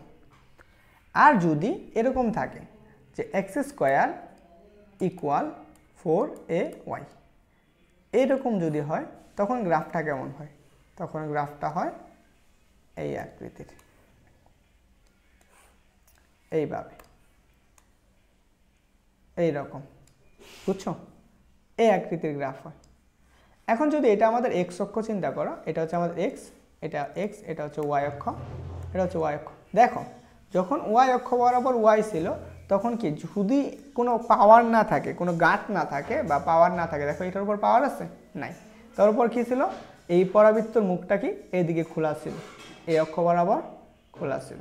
আর যদি এরকম থাকে যে এক্স স্কোয়ার ইকুয়াল 4ay, এইরকম যদি হয় তখন গ্রাফটা কেমন হয়, তখন গ্রাফটা হয় এই আকৃতির, এইভাবে, এইরকম, বুঝছো, এই আকৃতির গ্রাফ হয়। এখন যদি এটা আমাদের এক্স অক্ষ চিন্তা করো, এটা হচ্ছে আমাদের এক্স, এটা হচ্ছে ওয়াই অক্ষ, এটা হচ্ছে ওয়াই অক্ষ। দেখো যখন ওয়াই অক্ষ বরাবর ওয়াই ছিল তখন কি, যদি কোনো পাওয়ার না থাকে, কোনো গাঁট না থাকে বা পাওয়ার না থাকে, দেখো এটার উপর পাওয়ার আছে নাই, তার উপর কী ছিল, এই পরাবৃত্তর মুখটা কি এইদিকে খোলা ছিল, এই অক্ষ বরাবর খোলা ছিল।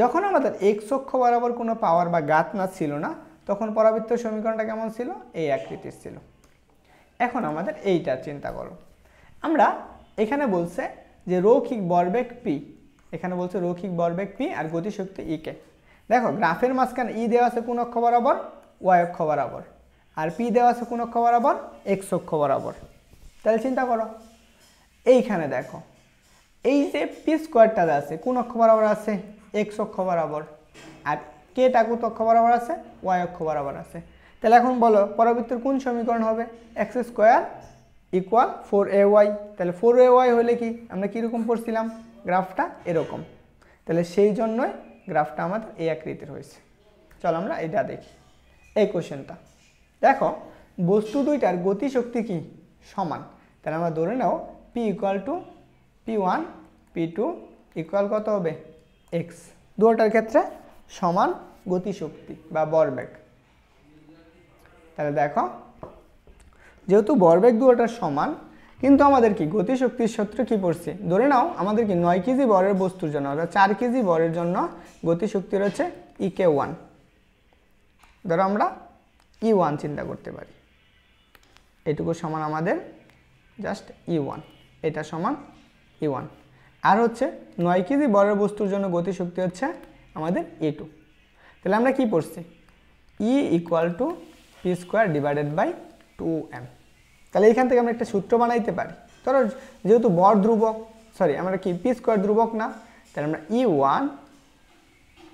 যখন আমাদের এক্স অক্ষ বরাবর কোনো পাওয়ার বা গাঁট না ছিল না, তখন পরাবৃত্তর সমীকরণটা কেমন ছিল, এই আকৃতির ছিল। এখন আমাদের এইটা চিন্তা করো, আমরা এখানে বলছে যে রৈখিক ভরবেগ পি, এখানে বলছে রৈখিক ভরবেগ পি আর গতিশক্তি ই কে। দেখো গ্রাফের মাঝখানে ই দেওয়া আছে কোন অক্ষ বরাবর, ওয়াই অক্ষ বরাবর, আর পি দেওয়া আছে কোন অক্ষ বরাবর, এক্স অক্ষ বরাবর। তাহলে চিন্তা করো, এইখানে দেখো এই যে পি স্কোয়ারটা আছে কোন অক্ষ বরাবর আছে, এক্স অক্ষ বরাবর, আর কেটা কত অক্ষ বরাবর আছে, ওয়াই অক্ষ বরাবর আছে। তাহলে এখন বলো পরাবৃত্তের কোন সমীকরণ হবে, এক্স স্কোয়ার ইকুয়াল 4ay। তাহলে 4ay হলে কি, আমরা কীরকম পড়ছিলাম, গ্রাফটা এরকম। তাহলে সেই জন্যই গ্রাফটা আমাদের এই আকৃতির হয়েছে। চলো আমরা এটা দেখি, এই কোশ্চেনটা দেখো, বস্তু দুইটার গতিশক্তি কি সমান। তাহলে আমরা ধরে নাও p equal to P1 P2 equal কত হবে, এক্স। দুটোটার ক্ষেত্রে সমান গতিশক্তি বা ভরবেগ। তাহলে দেখো যেহেতু ভরবেগ দুটোটার সমান, কিন্তু আমাদের কি গতিশক্তির সূত্র কি পড়ছে, ধরে নাও আমাদের কি 9 কেজি ভরের বস্তুর জন্য, অর্থাৎ 4 কেজি ভরের জন্য গতিশক্তি রয়েছে EK1। ধরো আমরা E1 চিন্তা করতে পারি, এটুকু সমান আমাদের জাস্ট E1, এটা সমান E1। আর হচ্ছে 9 কেজি ভরের বস্তুর জন্য গতিশক্তি হচ্ছে আমাদের E2। তাহলে আমরা কি পড়ছি, E equal to p square divided by 2m। তাহলে এখান থেকে আমরা একটা সূত্র বানাইতে পারি। ধরো যেহেতু ভর ধ্রুবক, সরি আমরা কি পি স্কোয়ার ধ্রুবক না, তাহলে আমরা E1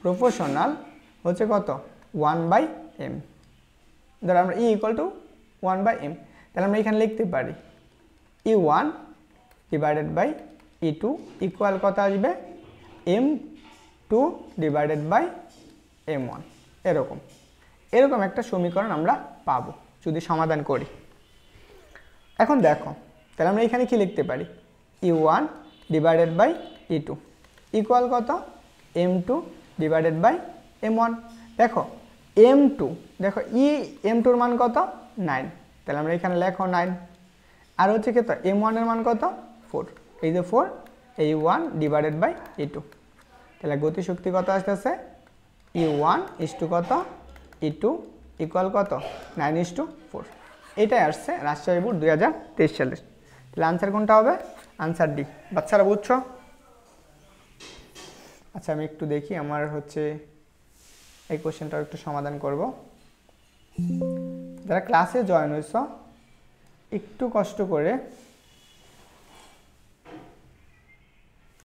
প্রপোর্শনাল হচ্ছে কত 1/m। ধরো আমরা E ইকুয়াল টু 1/m, তাহলে আমরা এখানে লিখতে পারি E1 divided by E2 equal কত আসবে, m2 ডিভাইডেড বাই m1। এরকম এরকম একটা সমীকরণ আমরা পাবো যদি সমাধান করি। এখন দেখো তাহলে আমরা এখানে কি লিখতে পারি, E1 divided by E2 equal কত, m2 ডিভাইডেড বাই m1। দেখো m2, দেখো m2 এর মান কত 9, তাহলে আমরা এখানে লেখো 9। আর হচ্ছে কত m1 এর মান কত 4, এই যে 4, এই 1 ডিভাইডেড বাই E2। তাহলে গতিশক্তি কত আসতেছে, E1 ইস টু কত, E2 ইকুয়াল কত 9:4। এটাই আসছে রাজশাহী বোর্ড 2023 সালের। তাহলে আনসার কোনটা হবে, আনসার ডি। বাচ্চারা বুঝছো? আচ্ছা আমি একটু দেখি, আমার হচ্ছে এই কোশ্চেনটাও একটু সমাধান করব। যারা ক্লাসে জয়েন হয়েছ একটু কষ্ট করে